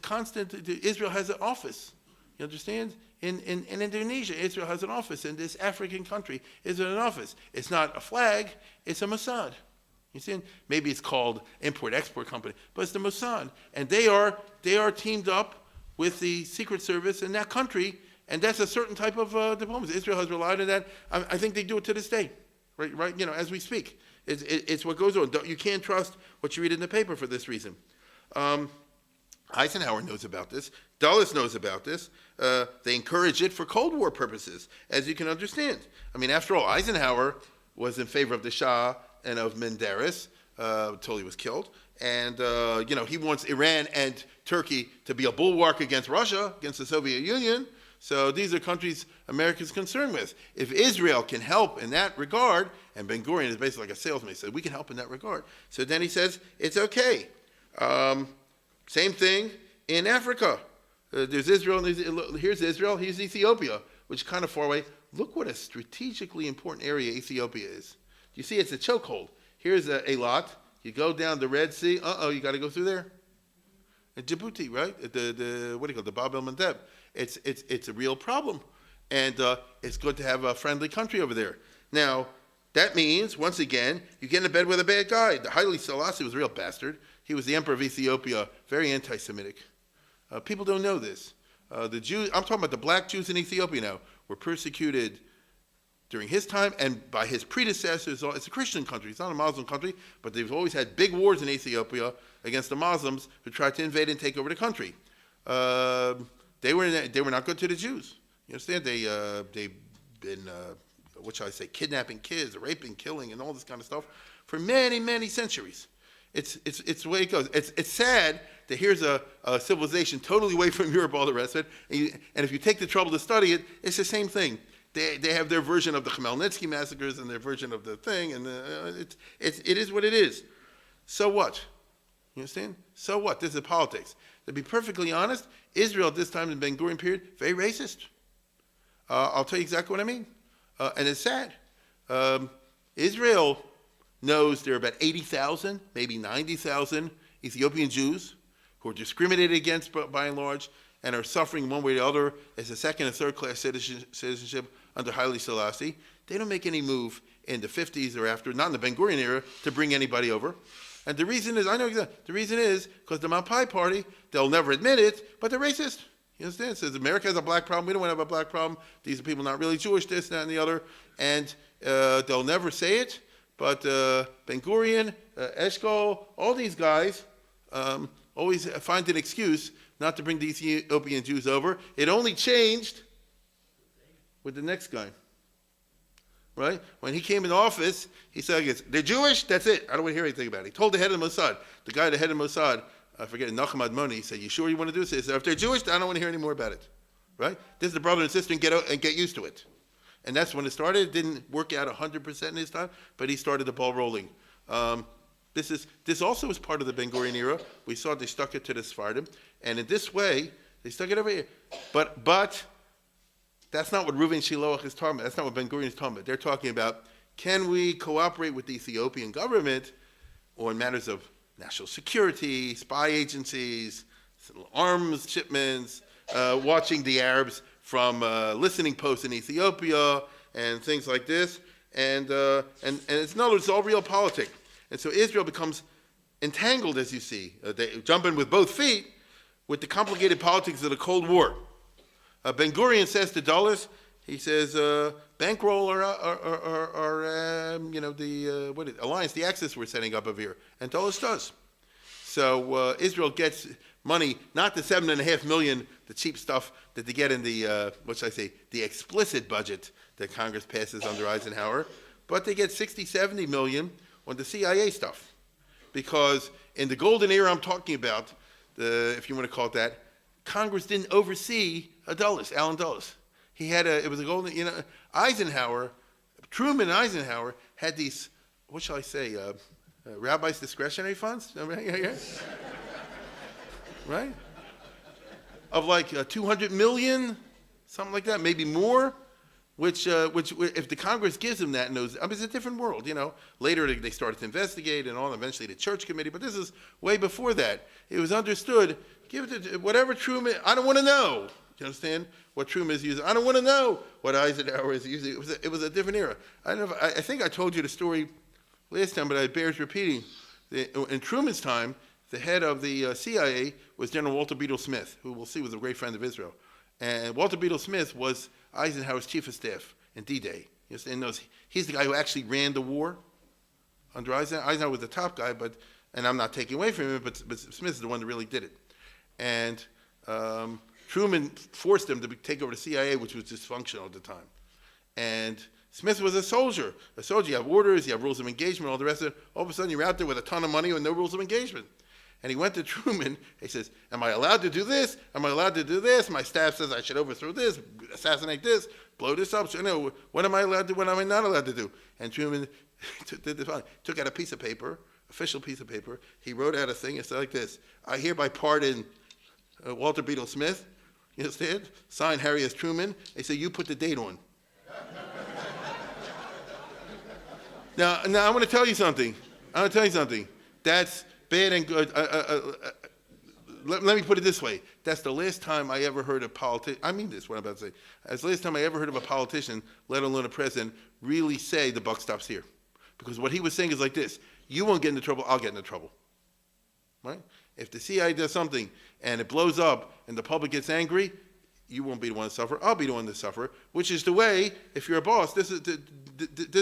Israel has an office. You understand? In Indonesia, Israel has an office. In this African country, Israel has an office. It's not a flag, it's a Mossad. You see? Maybe it's called Import-Export Company, but it's the Mossad. And they are teamed up with the Secret Service in that country, and that's a certain type of diplomacy. Israel has relied on that. I think they do it to this day, right? As we speak. It's what goes on. You can't trust what you read in the paper for this reason. Eisenhower knows about this. Dulles knows about this. They encourage it for Cold War purposes, as you can understand. I mean, after all, Eisenhower was in favor of the Shah and of Menderes until he was killed. And, he wants Iran and Turkey to be a bulwark against Russia, against the Soviet Union. So these are countries America's concerned with. If Israel can help in that regard, and Ben Gurion is basically like a salesman, he said, we can help in that regard. So then he says, it's okay. Same thing in Africa. There's Israel, and here's Israel, here's Ethiopia, which is kind of far away. Look what a strategically important area Ethiopia is. You see, it's a chokehold. Here's Eilat. You go down the Red Sea. You got to go through there. And Djibouti, right? What do you call it? The Bab el Mandeb. It's a real problem. And it's good to have a friendly country over there. Now, that means, once again, you get into bed with a bad guy. The Haile Selassie was a real bastard. He was the emperor of Ethiopia, very anti-Semitic. People don't know this. The Jews, I'm talking about the black Jews in Ethiopia now, were persecuted during his time and by his predecessors. It's a Christian country. It's not a Muslim country, but they've always had big wars in Ethiopia against the Muslims who tried to invade and take over the country. They were not good to the Jews. You understand? They've been, what shall I say, kidnapping kids, raping, killing, and all this kind of stuff for many, many centuries. It's the way it goes. It's sad that here's a civilization totally away from Europe, all the rest of it, and if you take the trouble to study it, it's the same thing. They have their version of the Khmelnytsky massacres and their version of the thing, and it is what it is. So what? You understand? So what? This is politics. To be perfectly honest, Israel at this time in the Ben Gurion period, very racist. I'll tell you exactly what I mean. And it's sad. Israel knows there are about 80,000, maybe 90,000 Ethiopian Jews who are discriminated against by and large and are suffering one way or the other as a second and third class citizenship under Haile Selassie. They don't make any move in the 50s or after, not in the Ben Gurion era, to bring anybody over. And the reason is, I know exactly, the reason is because the Mapai party, they'll never admit it, but they're racist. You understand? It says America has a black problem. We don't want to have a black problem. These are people not really Jewish, this, that, and the other. And they'll never say it. But Ben Gurion, Eshkol, all these guys always find an excuse not to bring the Ethiopian Jews over. It only changed with the next guy. Right? When he came in office, he said, they're Jewish, that's it. I don't want to hear anything about it. He told the head of the Mossad, the guy, the head of Mossad, I forget, Nachum Admoni, he said, you sure you want to do this? He said, if they're Jewish, I don't want to hear any more about it. Right? This is the brother and sister, and get used to it. And that's when it started. It didn't work out 100% in his time, but he started the ball rolling. This also is part of the Ben Gurion era. We saw they stuck it to the Sephardim, and in this way, they stuck it over here. But that's not what Reuven Shiloach is talking about. That's not what Ben Gurion is talking about. They're talking about, can we cooperate with the Ethiopian government on matters of national security, spy agencies, arms shipments, watching the Arabs from listening posts in Ethiopia and things like this. And it's, in other words, it's all real politics. And so Israel becomes entangled, as you see. They jump in with both feet with the complicated politics of the Cold War. Ben Gurion says to Dulles, he says, bankroll the alliance, the axis we're setting up over here. And Dulles does. So Israel gets money, not the $7.5 million, the cheap stuff that they get in the, the explicit budget that Congress passes under Eisenhower, but they get 60, 70 million on the CIA stuff. Because in the golden era I'm talking about, if you want to call it that, Congress didn't oversee Alan Dulles. He had it was a golden, Truman and Eisenhower had these, Rabbi's discretionary funds, right? Of like 200 million, something like that, maybe more, which if the Congress gives them that in those, it's a different world, Later they started to investigate and all, eventually the Church Committee, but this is way before that. It was understood, give it to whatever Truman, I don't want to know. Do you understand what Truman is using? I don't want to know what Eisenhower is using. It was a different era. I think I told you the story last time, but it bears repeating. In Truman's time, the head of the CIA was General Walter Beadle Smith, who we'll see was a great friend of Israel. And Walter Beadle Smith was Eisenhower's chief of staff in D-Day. He's the guy who actually ran the war under Eisenhower. Eisenhower was the top guy, and I'm not taking away from him, but Smith is the one that really did it. And Truman forced him to take over the CIA, which was dysfunctional at the time. And Smith was a soldier. You have orders, you have rules of engagement, all the rest of it. All of a sudden, you're out there with a ton of money and no rules of engagement. And he went to Truman. He says, am I allowed to do this? Am I allowed to do this? My staff says I should overthrow this, assassinate this, blow this up. So, what am I allowed to do? What am I not allowed to do? And Truman took out a piece of paper, official piece of paper. He wrote out a thing. It said like this: I hereby pardon Walter Beadle Smith. You understand? Signed Harry S. Truman. They say, you put the date on. Now I want to tell you something. That's bad and good. let me put it this way. That's the last time I ever heard a politician, I mean this, what I'm about to say. That's the last time I ever heard of a politician, let alone a president, really say the buck stops here. Because what he was saying is like this: you won't get into trouble, I'll get into trouble. Right? If the CIA does something and it blows up and the public gets angry, you won't be the one to suffer, I'll be the one to suffer, which is the way, if you're a boss, this is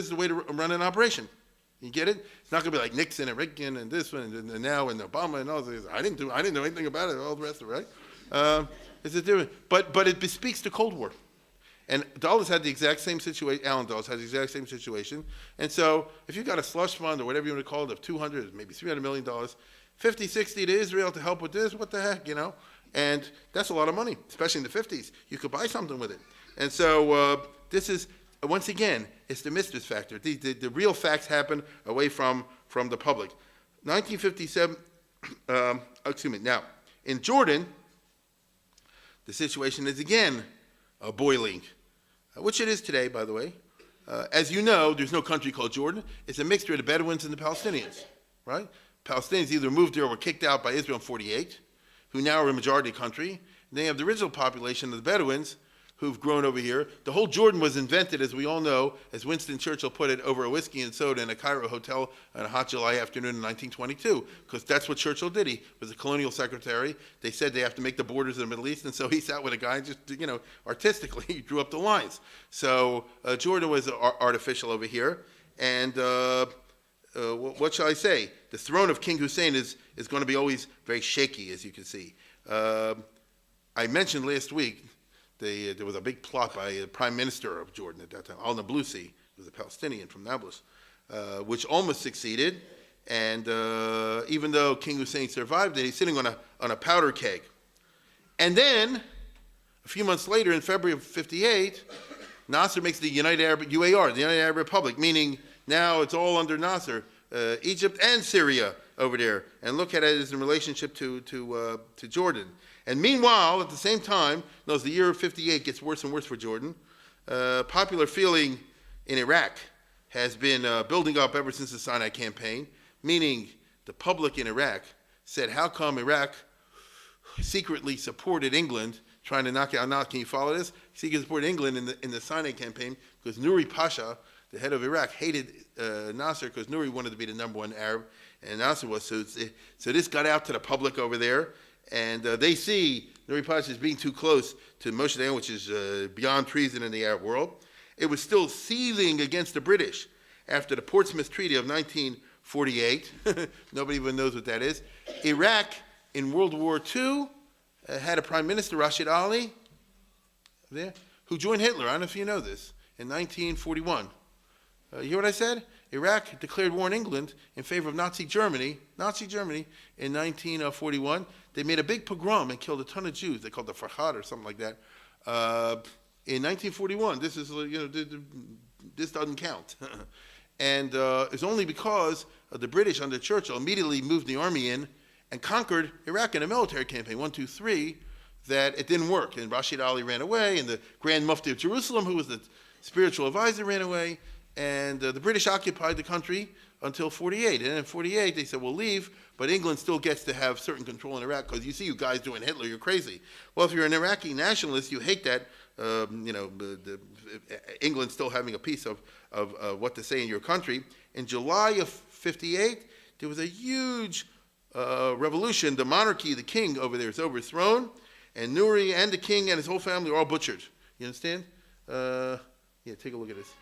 the way to run an operation. You get it? It's not going to be like Nixon and Reagan and this one and now and Obama and all this. I didn't know anything about it, all the rest of it, right? It's a different, but it bespeaks the Cold War. And Dulles had the exact same situation, Alan Dulles had the exact same situation. And so if you got a slush fund or whatever you want to call it of $200, maybe $300 million, 50, 60 to Israel to help with this, what the heck, you know? And that's a lot of money, especially in the 50s. You could buy something with it. And so this is, once again, it's the mistress factor. The real facts happen away from the public. 1957, now, in Jordan, the situation is again boiling, which it is today, by the way. As you know, there's no country called Jordan. It's a mixture of the Bedouins and the Palestinians, right? Palestinians either moved there or were kicked out by Israel in 48, who now are a majority country. And then you have the original population of the Bedouins, who've grown over here. The whole Jordan was invented, as we all know, as Winston Churchill put it, over a whiskey and soda in a Cairo hotel on a hot July afternoon in 1922, because that's what Churchill did. He was a colonial secretary. They said they have to make the borders of the Middle East, and so he sat with a guy and just, artistically, he drew up the lines. So Jordan was artificial over here, and what shall I say? The throne of King Hussein is going to be always very shaky, as you can see. I mentioned last week, there was a big plot by the prime minister of Jordan at that time, al-Nablusi, who was a Palestinian from Nablus, which almost succeeded. And even though King Hussein survived it, he's sitting on a powder keg. And then, a few months later, in February of 58, Nasser makes the United Arab UAR, the United Arab Republic, meaning now it's all under Nasser, Egypt and Syria over there. And look at it as in relationship to Jordan. And meanwhile, at the same time, as the year of 58 gets worse and worse for Jordan, popular feeling in Iraq has been building up ever since the Sinai campaign, meaning the public in Iraq said, how come Iraq secretly supported England, trying to knock out Nasser? Can you follow this? Secretly supported England in the Sinai campaign because Nuri Pasha, the head of Iraq, hated Nasser because Nuri wanted to be the number one Arab, and Nasser was. So this got out to the public over there. And they see Nuri Pasha as being too close to Moshe Dayan, which is beyond treason in the Arab world. It was still seething against the British after the Portsmouth Treaty of 1948. Nobody even knows what that is. Iraq, in World War II, had a prime minister, Rashid Ali, there, who joined Hitler. I don't know if you know this, in 1941. You hear what I said? Iraq declared war on England in favor of Nazi Germany in 1941. They made a big pogrom and killed a ton of Jews. They called it the Farhad or something like that. In 1941, this is, this doesn't count. And it's only because the British under Churchill immediately moved the army in and conquered Iraq in a military campaign, 1, 2, 3, that it didn't work. And Rashid Ali ran away, and the Grand Mufti of Jerusalem, who was the spiritual advisor, ran away. And the British occupied the country until 48. And in 48, they said, we'll leave, but England still gets to have certain control in Iraq, because you see you guys doing Hitler, you're crazy. Well, if you're an Iraqi nationalist, you hate that, England still having a piece of what to say in your country. In July of 58, there was a huge revolution. The monarchy, the king over there is overthrown, and Nuri and the king and his whole family are all butchered. You understand? Take a look at this.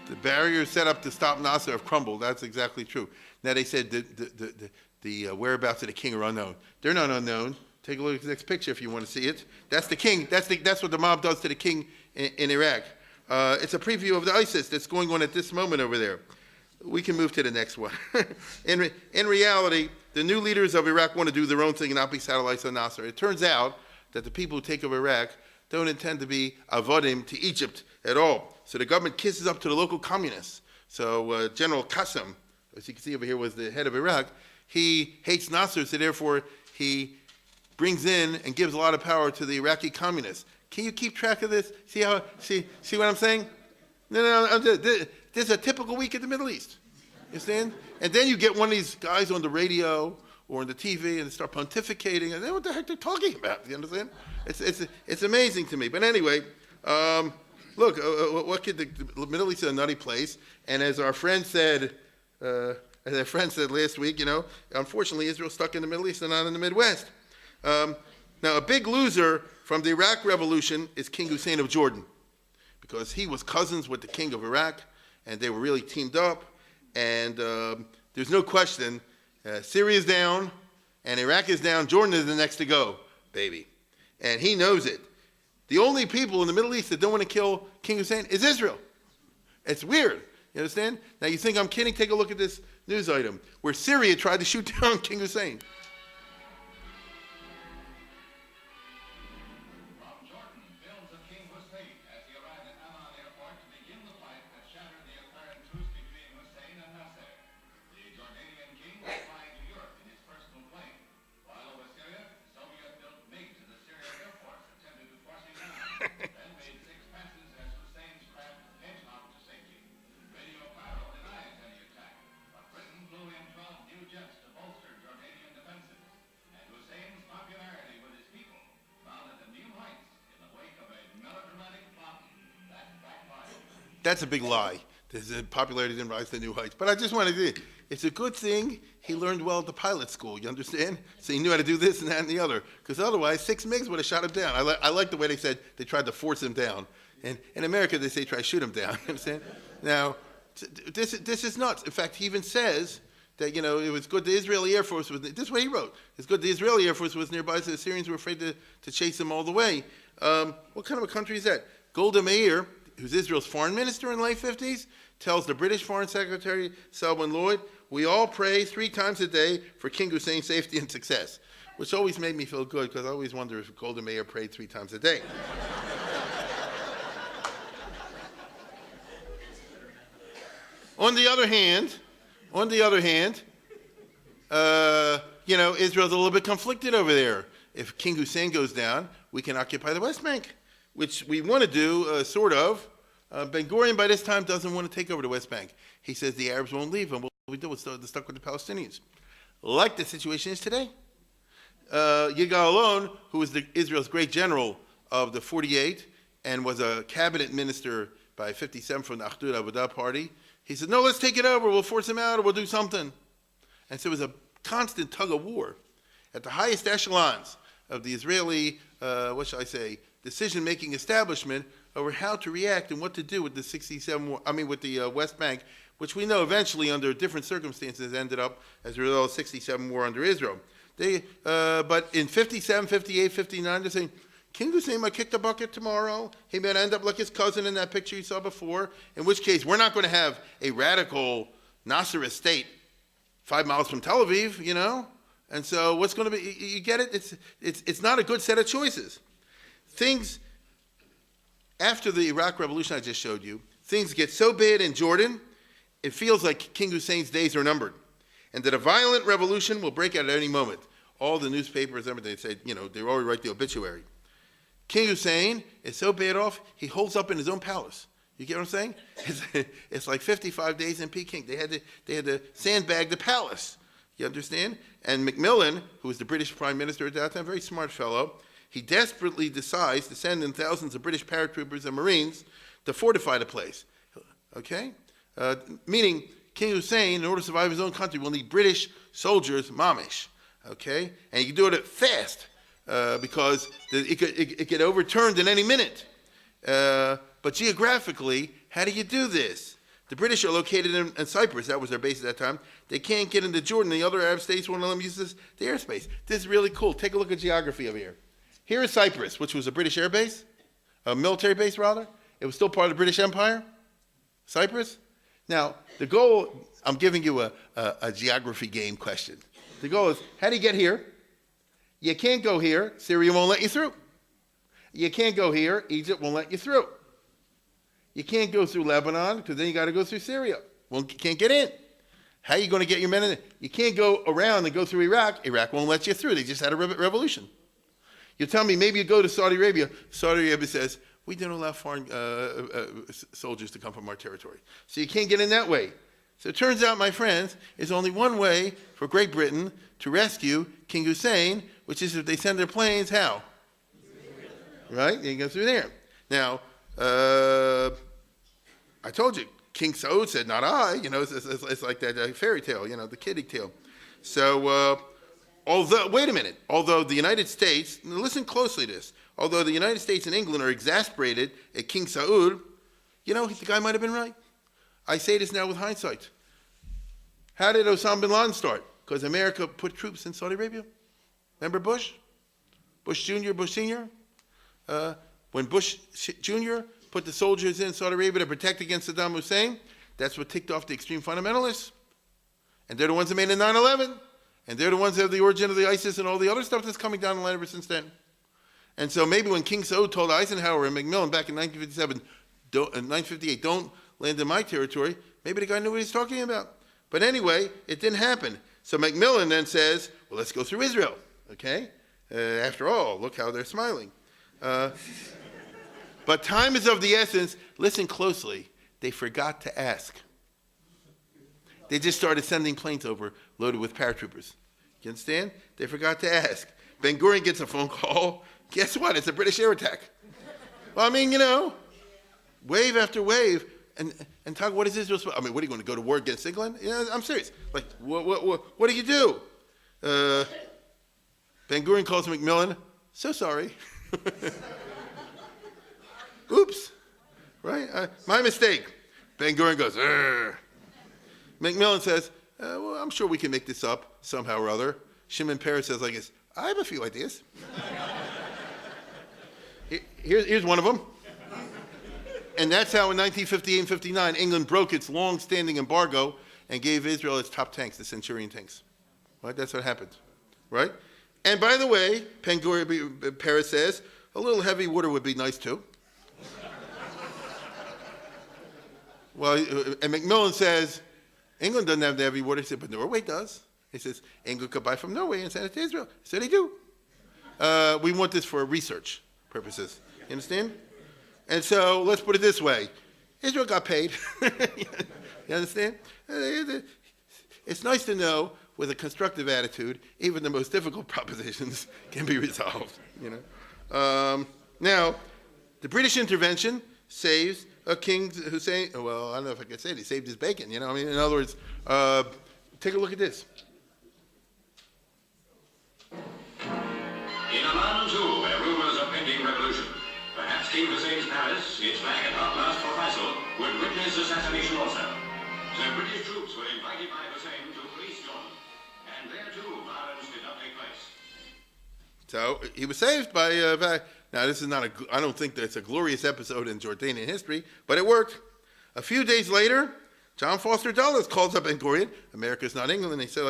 The barriers set up to stop Nasser have crumbled. That's exactly true. Now they said the whereabouts of the king are unknown. They're not unknown. Take a look at the next picture if you want to see it. That's the king. That's what the mob does to the king in Iraq. It's a preview of the ISIS that's going on at this moment over there. We can move to the next one. In reality, the new leaders of Iraq want to do their own thing and not be satellites of Nasser. It turns out that the people who take over Iraq don't intend to be avodim to Egypt at all. So the government kisses up to the local communists. So General Qasem, as you can see over here, was the head of Iraq. He hates Nasser, so therefore he brings in and gives a lot of power to the Iraqi communists. Can you keep track of this? See what I'm saying? No. This is a typical week in the Middle East. You understand? And then you get one of these guys on the radio or on the TV and they start pontificating, and then what the heck they're talking about? You understand? It's amazing to me. But anyway, look, what could the Middle East is a nutty place, and as our friend said, last week, unfortunately Israel's stuck in the Middle East and not in the Midwest. Now, a big loser from the Iraq Revolution is King Hussein of Jordan, because he was cousins with the king of Iraq, and they were really teamed up. And there's no question, Syria's down, and Iraq is down. Jordan is the next to go, baby. And he knows it. The only people in the Middle East that don't want to kill King Hussein is Israel. It's weird. You understand? Now, you think I'm kidding? Take a look at this news item where Syria tried to shoot down King Hussein. That's a big lie. The popularity didn't rise to new heights. But I just want to say, it's a good thing he learned well at the pilot school, you understand? So he knew how to do this and that and the other. Because otherwise, 6 MiGs would have shot him down. I like the way they said they tried to force him down. And in America, they say try to shoot him down, you understand? Now, this is nuts. In fact, he even says that, it was good the Israeli Air Force was, this is what he wrote. It's good the Israeli Air Force was nearby, so the Syrians were afraid to chase them all the way. What kind of a country is that? Golda Meir, who's Israel's foreign minister in the late 50s, tells the British Foreign Secretary, Selwyn Lloyd, we all pray 3 times a day for King Hussein's safety and success, which always made me feel good because I always wonder if Golda Meir prayed 3 times a day. On the other hand, Israel's a little bit conflicted over there. If King Hussein goes down, we can occupy the West Bank, which we want to do, sort of. Ben Gurion, by this time, doesn't want to take over the West Bank. He says the Arabs won't leave, and what we do is they're stuck with the Palestinians. Like the situation is today. Yigal Allon, who was Israel's great general of the 48 and was a cabinet minister by 57 from the Achdut Avodah party, he said, no, let's take it over. We'll force him out or we'll do something. And so it was a constant tug of war at the highest echelons of the Israeli, decision-making establishment over how to react and what to do with the West Bank, which we know eventually under different circumstances ended up as a result of the 67 war under Israel. But in 57, 58, 59, they're saying, King Hussein might kick the bucket tomorrow. He might end up like his cousin in that picture you saw before, in which case we're not going to have a radical Nasserist state 5 miles from Tel Aviv, And so what's going to be, you get it? It's not a good set of choices. Things, after the Iraq Revolution I just showed you, things get so bad in Jordan, it feels like King Hussein's days are numbered, and that a violent revolution will break out at any moment. All the newspapers, everything, they say, they already write the obituary. King Hussein is so bad off, he holds up in his own palace. You get what I'm saying? It's like 55 days in Peking. They had to sandbag the palace. You understand? And Macmillan, who was the British Prime Minister at that time, very smart fellow, he desperately decides to send in thousands of British paratroopers and Marines to fortify the place. Okay? Meaning, King Hussein, in order to survive his own country, will need British soldiers, mamish. Okay? And he can do it fast because it get overturned in any minute. But geographically, how do you do this? The British are located in Cyprus. That was their base at that time. They can't get into Jordan. The other Arab states won't let them use the airspace. This is really cool. Take a look at geography over here. Here is Cyprus, which was a British air base, a military base rather. It was still part of the British Empire. Cyprus. Now, the goal, I'm giving you a geography game question. The goal is, how do you get here? You can't go here. Syria won't let you through. You can't go here. Egypt won't let you through. You can't go through Lebanon because then you got to go through Syria. Well, you can't get in. How are you going to get your men in? You can't go around and go through Iraq. Iraq won't let you through. They just had a revolution. You tell me maybe you go to Saudi Arabia. Saudi Arabia says, we don't allow foreign soldiers to come from our territory. So you can't get in that way. So it turns out, my friends, there's only one way for Great Britain to rescue King Hussein, which is if they send their planes, how? Right? You go through there. Now, I told you, King Saud said, not I. It's like that fairy tale, the kiddie tale. So, although the United States, listen closely to this, although the United States and England are exasperated at King Saud, the guy might have been right. I say this now with hindsight. How did Osama bin Laden start? Because America put troops in Saudi Arabia. Remember Bush? Bush Jr., Bush Sr.? When Bush Jr. put the soldiers in Saudi Arabia to protect against Saddam Hussein, that's what ticked off the extreme fundamentalists. And they're the ones that made the 9/11. And they're the ones that have the origin of the ISIS and all the other stuff that's coming down the line ever since then. And so maybe when King Saud told Eisenhower and McMillan back in 1958, don't land in my territory, maybe the guy knew what he was talking about. But anyway, it didn't happen. So McMillan then says, well, let's go through Israel, okay? After all, look how they're smiling. But time is of the essence. Listen closely. They forgot to ask. They just started sending planes over loaded with paratroopers. You understand? They forgot to ask. Ben Gurion gets a phone call. Guess what? It's a British air attack. Well, I mean, wave after wave. And talk, what is Israel supposed? I mean, what are you going to go to war against England? I'm serious. Like, what do you do? Ben Gurion calls McMillan. So sorry. Oops. Right? My mistake. Ben Gurion goes, Urgh. McMillan says, well, I'm sure we can make this up somehow or other. Shimon Peres says, I have a few ideas. Here's one of them. And that's how in 1958 and 59, England broke its long-standing embargo and gave Israel its top tanks, the Centurion tanks. Right? That's what happened. Right? And by the way, Peres says, a little heavy water would be nice too. Well, and McMillan says, England doesn't have the heavy water. He said, but Norway does. He says, England could buy from Norway and send it to Israel. He said, they do. We want this for research purposes. You understand? And so let's put it this way. Israel got paid. You understand? It's nice to know with a constructive attitude, even the most difficult propositions can be resolved. Now, the British intervention saves King Hussein. Well, I don't know if I could say it. He saved his bacon. In other words, take a look at this. In Amman too, where rumors of pending revolution, perhaps King Hussein's palace, its flag at last for Faisal, would witness assassination also. So British troops were invited by Hussein to police Jordan, and there too violence did not take place. So he was saved by. Now this is not I don't think that's a glorious episode in Jordanian history, but it worked. A few days later, John Foster Dulles calls up Ben Gurion. America's not England. And he said,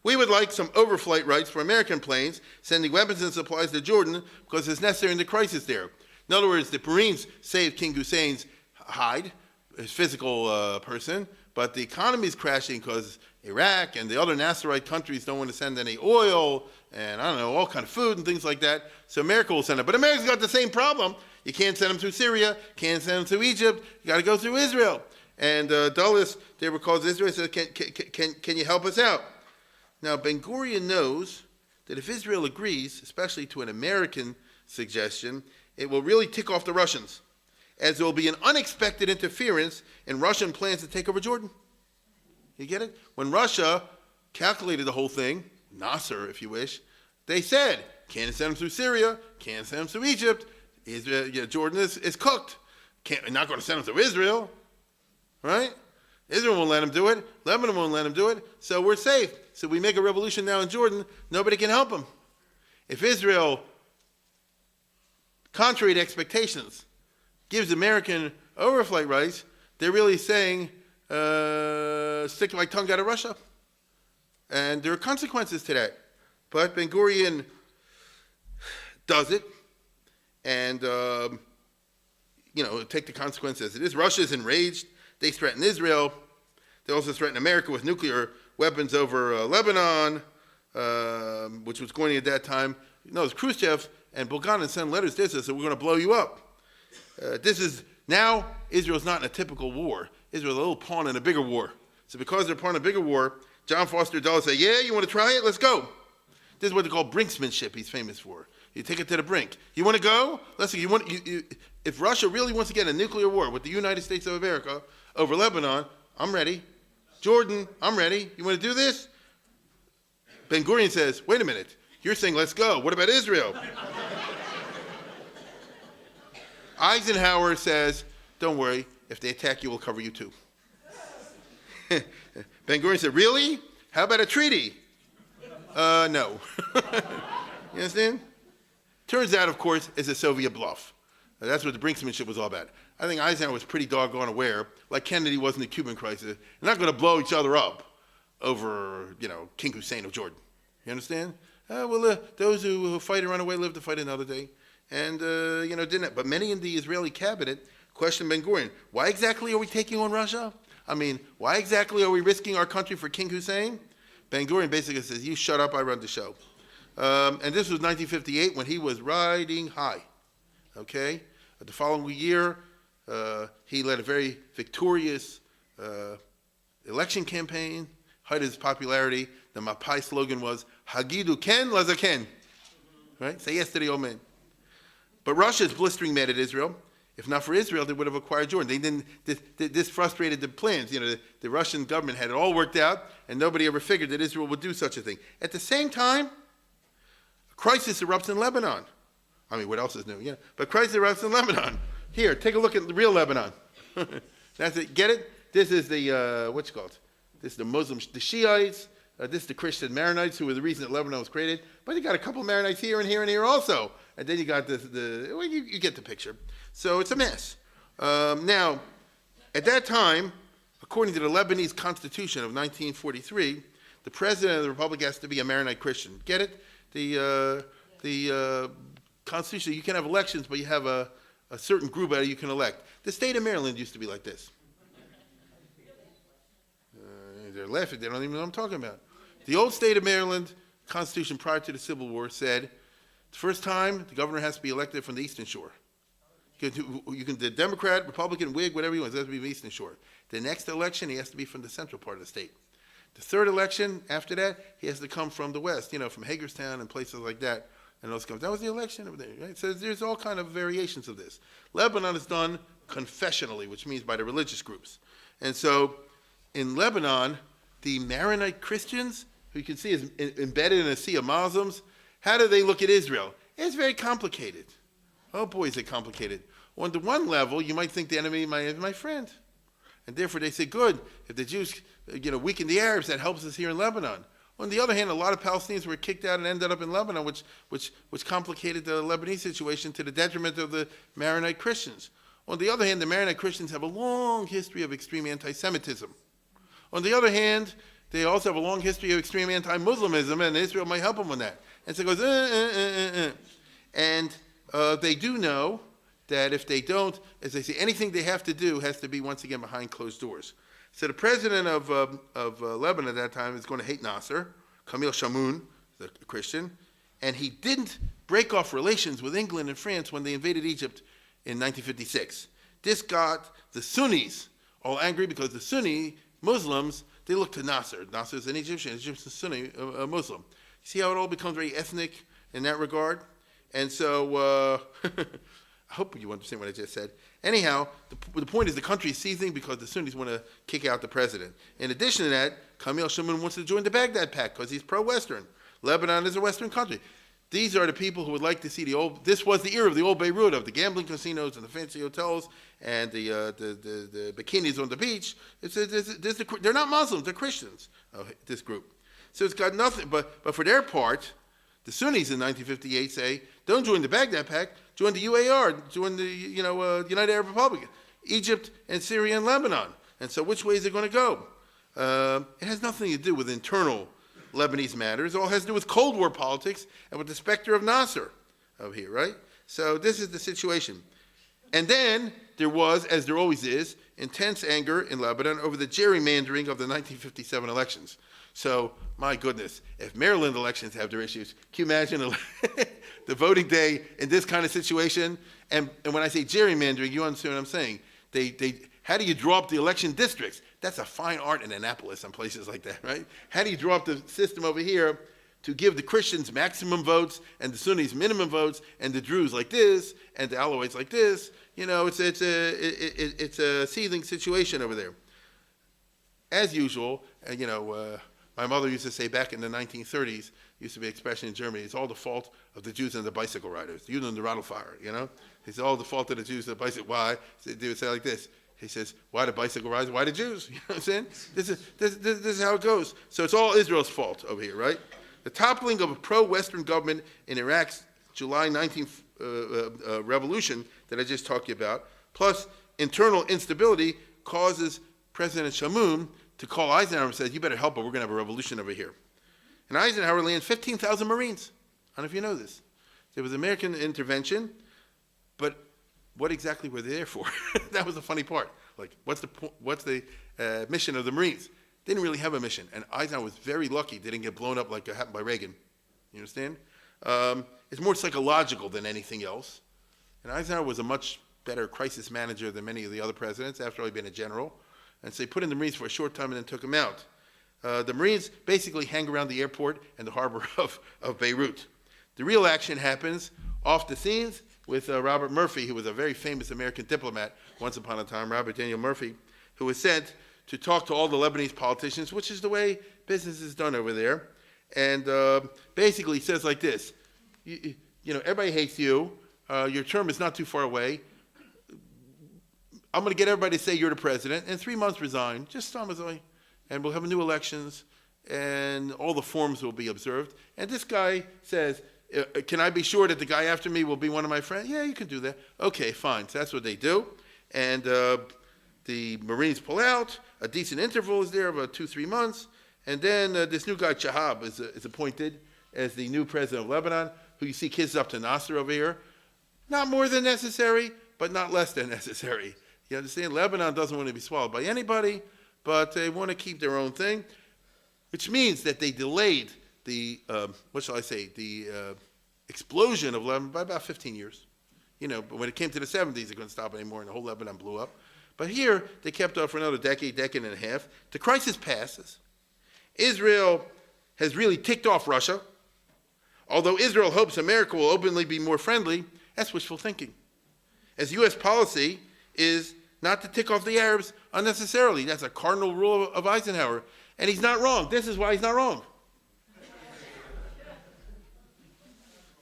we would like some overflight rights for American planes sending weapons and supplies to Jordan because it's necessary in the crisis there. In other words, the Marines saved King Hussein's hide, his physical person, but the economy is crashing because Iraq and the other Nasserite countries don't want to send any oil and, all kind of food and things like that. So America will send it. But America's got the same problem. You can't send them through Syria, can't send them through Egypt. You got to go through Israel. And Dulles, they were called Israel, said, can you help us out? Now, Ben Gurion knows that if Israel agrees, especially to an American suggestion, it will really tick off the Russians, as there will be an unexpected interference in Russian plans to take over Jordan. You get it? When Russia calculated the whole thing, Nasser, if you wish, they said, can't send them through Syria, can't send them through Egypt, Israel, Jordan is cooked. Not going to send them through Israel, right? Israel won't let him do it. Lebanon won't let him do it. So we're safe. So we make a revolution now in Jordan. Nobody can help him. If Israel, contrary to expectations, gives American overflight rights, they're really saying, stick my tongue out of Russia. And there are consequences to that. But Ben Gurion does it. And, take the consequences as it is. Russia's enraged. They threaten Israel. They also threaten America with nuclear weapons over Lebanon, which was going at that time. It's Khrushchev and Bulganin sent letters to Israel, so we're going to blow you up. Now Israel's not in a typical war. Israel's a little pawn in a bigger war. So because they're pawn in a bigger war, John Foster Dulles said, yeah, you want to try it? Let's go. This is what they call brinksmanship he's famous for. You take it to the brink. You want to go? Let's see. If Russia really wants to get a nuclear war with the United States of America over Lebanon, I'm ready. Jordan, I'm ready. You want to do this? Ben Gurion says, wait a minute. You're saying let's go. What about Israel? Eisenhower says, don't worry. If they attack you, we'll cover you too. Ben Gurion said, really? How about a treaty? No. You understand? Turns out, of course, it's a Soviet bluff. That's what the brinksmanship was all about. I think Eisenhower was pretty doggone aware, like Kennedy was in the Cuban crisis, they're not going to blow each other up over, King Hussein of Jordan. You understand? Those who fight and run away live to fight another day. And, didn't. But many in the Israeli cabinet questioned Ben Gurion. Why exactly are we taking on Russia? Why exactly are we risking our country for King Hussein? Ben Gurion basically says, you shut up, I run the show. And this was 1958 when he was riding high. Okay? The following year, he led a very victorious election campaign. Height of his popularity, the Mapai slogan was, Hagidu Ken Lazaken. Right? Say yes to the old man. But Russia is blistering mad at Israel. If not for Israel, they would have acquired Jordan. This frustrated the plans. The Russian government had it all worked out, and nobody ever figured that Israel would do such a thing. At the same time, a crisis erupts in Lebanon. What else is new? Yeah, but crisis erupts in Lebanon. Here, take a look at the real Lebanon. That's it. Get it? This is the, what's it called? This is the Muslims, the Shiites. This is the Christian Maronites, who were the reason that Lebanon was created. But you got a couple Maronites here and here and here also. And then you got you get the picture. So it's a mess. Now, at that time, according to the Lebanese Constitution of 1943, the president of the republic has to be a Maronite Christian. Get it? The Constitution, you can have elections, but you have a certain group that you can elect. The state of Maryland used to be like this. They're laughing. They don't even know what I'm talking about. The old state of Maryland Constitution prior to the Civil War said, the first time, the governor has to be elected from the Eastern Shore. You can the Democrat, Republican, Whig, whatever you want, it has to be from the Eastern Shore. The next election, he has to be from the central part of the state. The third election, after that, he has to come from the West, from Hagerstown and places like that. And those comes. That was the election over there, right? So there's all kind of variations of this. Lebanon is done confessionally, which means by the religious groups. And so in Lebanon, the Maronite Christians, who you can see is embedded in a sea of Muslims, how do they look at Israel? It's very complicated. Oh boy, is it complicated. On the one level, you might think the enemy is my friend. And therefore they say, good, if the Jews weaken the Arabs, that helps us here in Lebanon. On the other hand, a lot of Palestinians were kicked out and ended up in Lebanon, which complicated the Lebanese situation to the detriment of the Maronite Christians. On the other hand, the Maronite Christians have a long history of extreme anti-Semitism. On the other hand, they also have a long history of extreme anti-Muslimism, and Israel might help them on that. And so it goes, And they do know that if they don't, as they say, anything they have to do has to be, once again, behind closed doors. So the president of Lebanon at that time is going to hate Nasser, Camille Chamoun, the Christian, and he didn't break off relations with England and France when they invaded Egypt in 1956. This got the Sunnis all angry because the Sunni Muslims, they look to Nasser. Nasser is an Egyptian Sunni Muslim. See how it all becomes very ethnic in that regard? And so, I hope you understand what I just said. Anyhow, the point is the country is seething because the Sunnis want to kick out the president. In addition to that, Camille Chamoun wants to join the Baghdad Pact because he's pro-Western. Lebanon is a Western country. These are the people who would like to see this was the era of the old Beirut, of the gambling casinos and the fancy hotels and the bikinis on the beach. They're not Muslims, they're Christians, this group. So it's got nothing, but for their part, the Sunnis in 1958 say, don't join the Baghdad Pact, join the UAR, join the United Arab Republic, Egypt and Syria and Lebanon. And so which way is it going to go? It has nothing to do with internal Lebanese matters. It all has to do with Cold War politics and with the specter of Nasser over here, right? So this is the situation. And then there was, as there always is, intense anger in Lebanon over the gerrymandering of the 1957 elections. So, my goodness, if Maryland elections have their issues, can you imagine the voting day in this kind of situation? And when I say gerrymandering, you understand what I'm saying. How do you draw up the election districts? That's a fine art in Annapolis and places like that, right? How do you draw up the system over here to give the Christians maximum votes and the Sunnis minimum votes and the Druze like this and the Alawites like this? It's a seething situation over there. As usual, my mother used to say back in the 1930s, used to be an expression in Germany, it's all the fault of the Jews and the bicycle riders, you and the Radlfahrer, It's all the fault of the Jews and the bicycle. Why? They would say like this. He says, why the bicycle riders? Why the Jews? You know what I'm saying? This is how it goes. So it's all Israel's fault over here, right? The toppling of a pro-Western government in Iraq's July 19th revolution that I just talked to you about, plus internal instability, causes President Shamoun to call Eisenhower and says, you better help, but we're going to have a revolution over here. And Eisenhower landed 15,000 Marines. I don't know if you know this. There was American intervention, but what exactly were they there for? That was the funny part. Like, what's the mission of the Marines? They didn't really have a mission, and Eisenhower was very lucky they didn't get blown up like it happened by Reagan. You understand? It's more psychological than anything else. And Eisenhower was a much better crisis manager than many of the other presidents, after all he'd been a general. And so he put in the Marines for a short time and then took them out. The Marines basically hang around the airport and the harbor of Beirut. The real action happens off the scenes with Robert Murphy, who was a very famous American diplomat once upon a time, Robert Daniel Murphy, who was sent to talk to all the Lebanese politicians, which is the way business is done over there. And basically he says like this, everybody hates you, your term is not too far away, I'm going to get everybody to say you're the president, and 3 months resign, just away, and we'll have new elections, and all the forms will be observed. And this guy says, can I be sure that the guy after me will be one of my friends? Yeah, you can do that. Okay, fine. So that's what they do. And the Marines pull out. A decent interval is there, about 2-3 months. And then this new guy, Chahab, is appointed as the new president of Lebanon, who you see kisses up to Nasser over here. Not more than necessary, but not less than necessary. You understand? Lebanon doesn't want to be swallowed by anybody, but they want to keep their own thing, which means that they delayed the, explosion of Lebanon by about 15 years. But when it came to the 70s, they couldn't stop anymore, and the whole Lebanon blew up. But here, they kept up for another decade and a half. The crisis passes. Israel has really ticked off Russia. Although Israel hopes America will openly be more friendly, that's wishful thinking. As U.S. policy is not to tick off the Arabs unnecessarily. That's a cardinal rule of Eisenhower. And he's not wrong. This is why he's not wrong.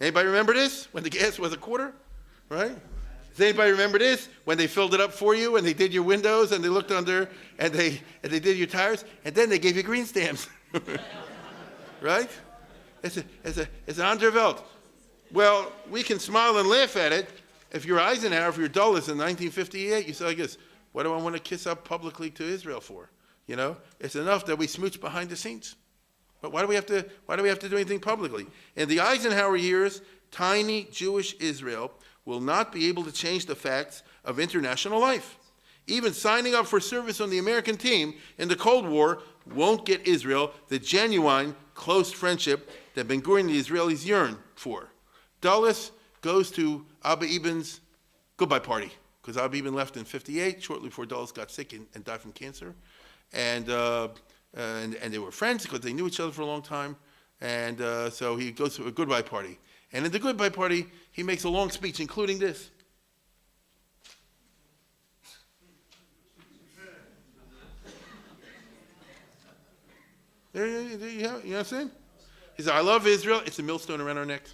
Anybody remember this? When the gas was a quarter, right? Does anybody remember this? When they filled it up for you and they did your windows and they looked under and they did your tires and then they gave you green stamps, right? It's an underwelt. Well, we can smile and laugh at it. If you're Eisenhower, if you're Dulles in 1958, you say, I guess, what do I want to kiss up publicly to Israel for? It's enough that we smooch behind the scenes. But why do we have to do anything publicly? In the Eisenhower years, tiny Jewish Israel will not be able to change the facts of international life. Even signing up for service on the American team in the Cold War won't get Israel the genuine, close friendship that Ben Gurion and the Israelis yearn for. Dulles goes to Abba Eben's goodbye party, because Abba Eben left in 58, shortly before Dulles got sick and died from cancer. And they were friends because they knew each other for a long time. And so he goes to a goodbye party. And in the goodbye party, he makes a long speech, including this. There you know what I'm saying? He said, I love Israel. It's a millstone around our necks.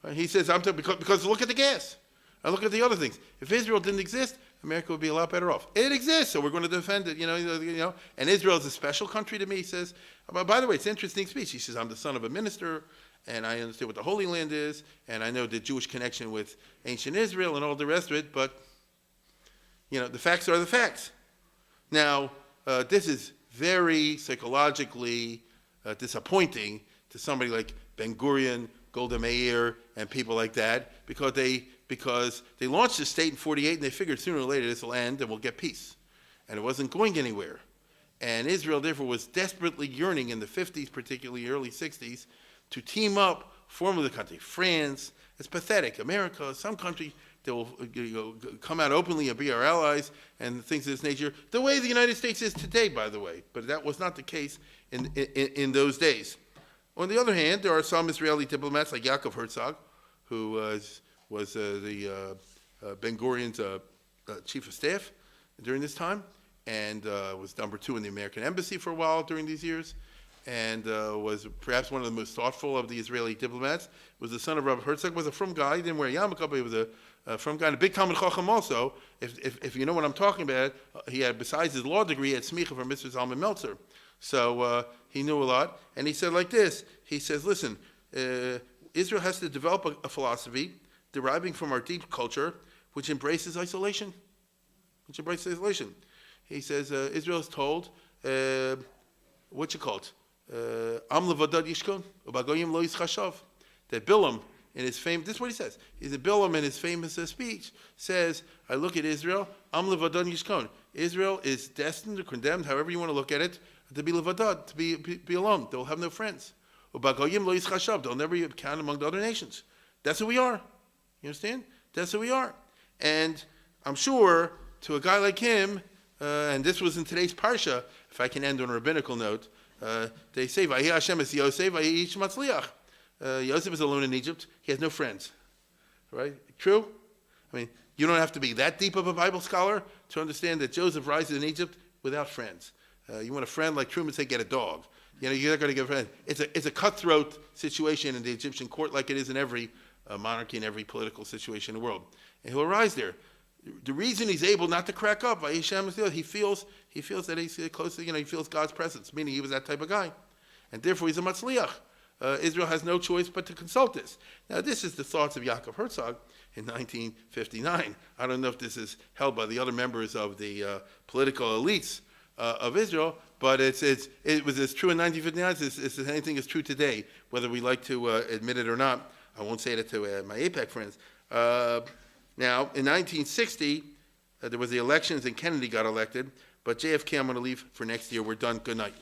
Right? He says, because look at the gas. And look at the other things. If Israel didn't exist, America would be a lot better off. It exists, so we're going to defend it, you know. And Israel is a special country to me, he says. By the way, it's an interesting speech. He says, I'm the son of a minister, and I understand what the Holy Land is, and I know the Jewish connection with ancient Israel and all the rest of it, but, you know, the facts are the facts. Now, this is very psychologically disappointing to somebody like Ben Gurion, Golda Meir, and people like that, because they launched the state in 48 and they figured sooner or later this will end and we'll get peace. And it wasn't going anywhere. And Israel, therefore, was desperately yearning in the 50s, particularly early 60s, to team up, form the country. France, it's pathetic. America, some country that will come out openly and be our allies and things of this nature, the way the United States is today, by the way. But that was not the case in those days. On the other hand, there are some Israeli diplomats like Yaakov Herzog, who was Ben Gurion's chief of staff during this time, and was number 2 in the American embassy for a while during these years, and was perhaps one of the most thoughtful of the Israeli diplomats. Was the son of Rabbi Herzog, was a frum guy. He didn't wear a yarmulke, but he was a frum guy, and a big Talmid Chacham also. If you know what I'm talking about, he had, besides his law degree, he had smicha from Mr. Zalman Meltzer. So he knew a lot, and he said like this. He says, listen, Israel has to develop a philosophy deriving from our deep culture, which embraces isolation. He says, Israel is told, what you call it? Am levadad yishkon, ubagoyim lo yischashav. That Bilam, in his famous, this is what he says. Bilam, in his famous speech, says, I look at Israel, am levadad yishkon. Israel is destined or condemned, however you want to look at it, to be levadad, to be alone. They'll have no friends. Ubagoyim lo yischashav. They'll never count among the other nations. That's who we are. You understand? That's who we are. And I'm sure, to a guy like him, and this was in today's parsha, if I can end on a rabbinical note, they say, Vayi Hashem es Yosef, Vayi Ish Matzliach. Yosef is alone in Egypt. He has no friends. Right? True? I mean, you don't have to be that deep of a Bible scholar to understand that Joseph rises in Egypt without friends. You want a friend, like Truman said, get a dog. You know, you're not going to get a friend. It's a cutthroat situation in the Egyptian court, like it is in every monarchy, in every political situation in the world. And he'll arise there. The reason he's able not to crack up, he feels that he's close to, he feels God's presence, meaning he was that type of guy. And therefore he's a matzliach. Israel has no choice but to consult this. Now, this is the thoughts of Yaakov Herzog in 1959. I don't know if this is held by the other members of the political elites of Israel, but it was as true in 1959 as anything is true today, whether we like to admit it or not. I won't say that to my AIPAC friends. Now, in 1960, there was the elections and Kennedy got elected, but JFK, I'm going to leave for next year. We're done. Good night.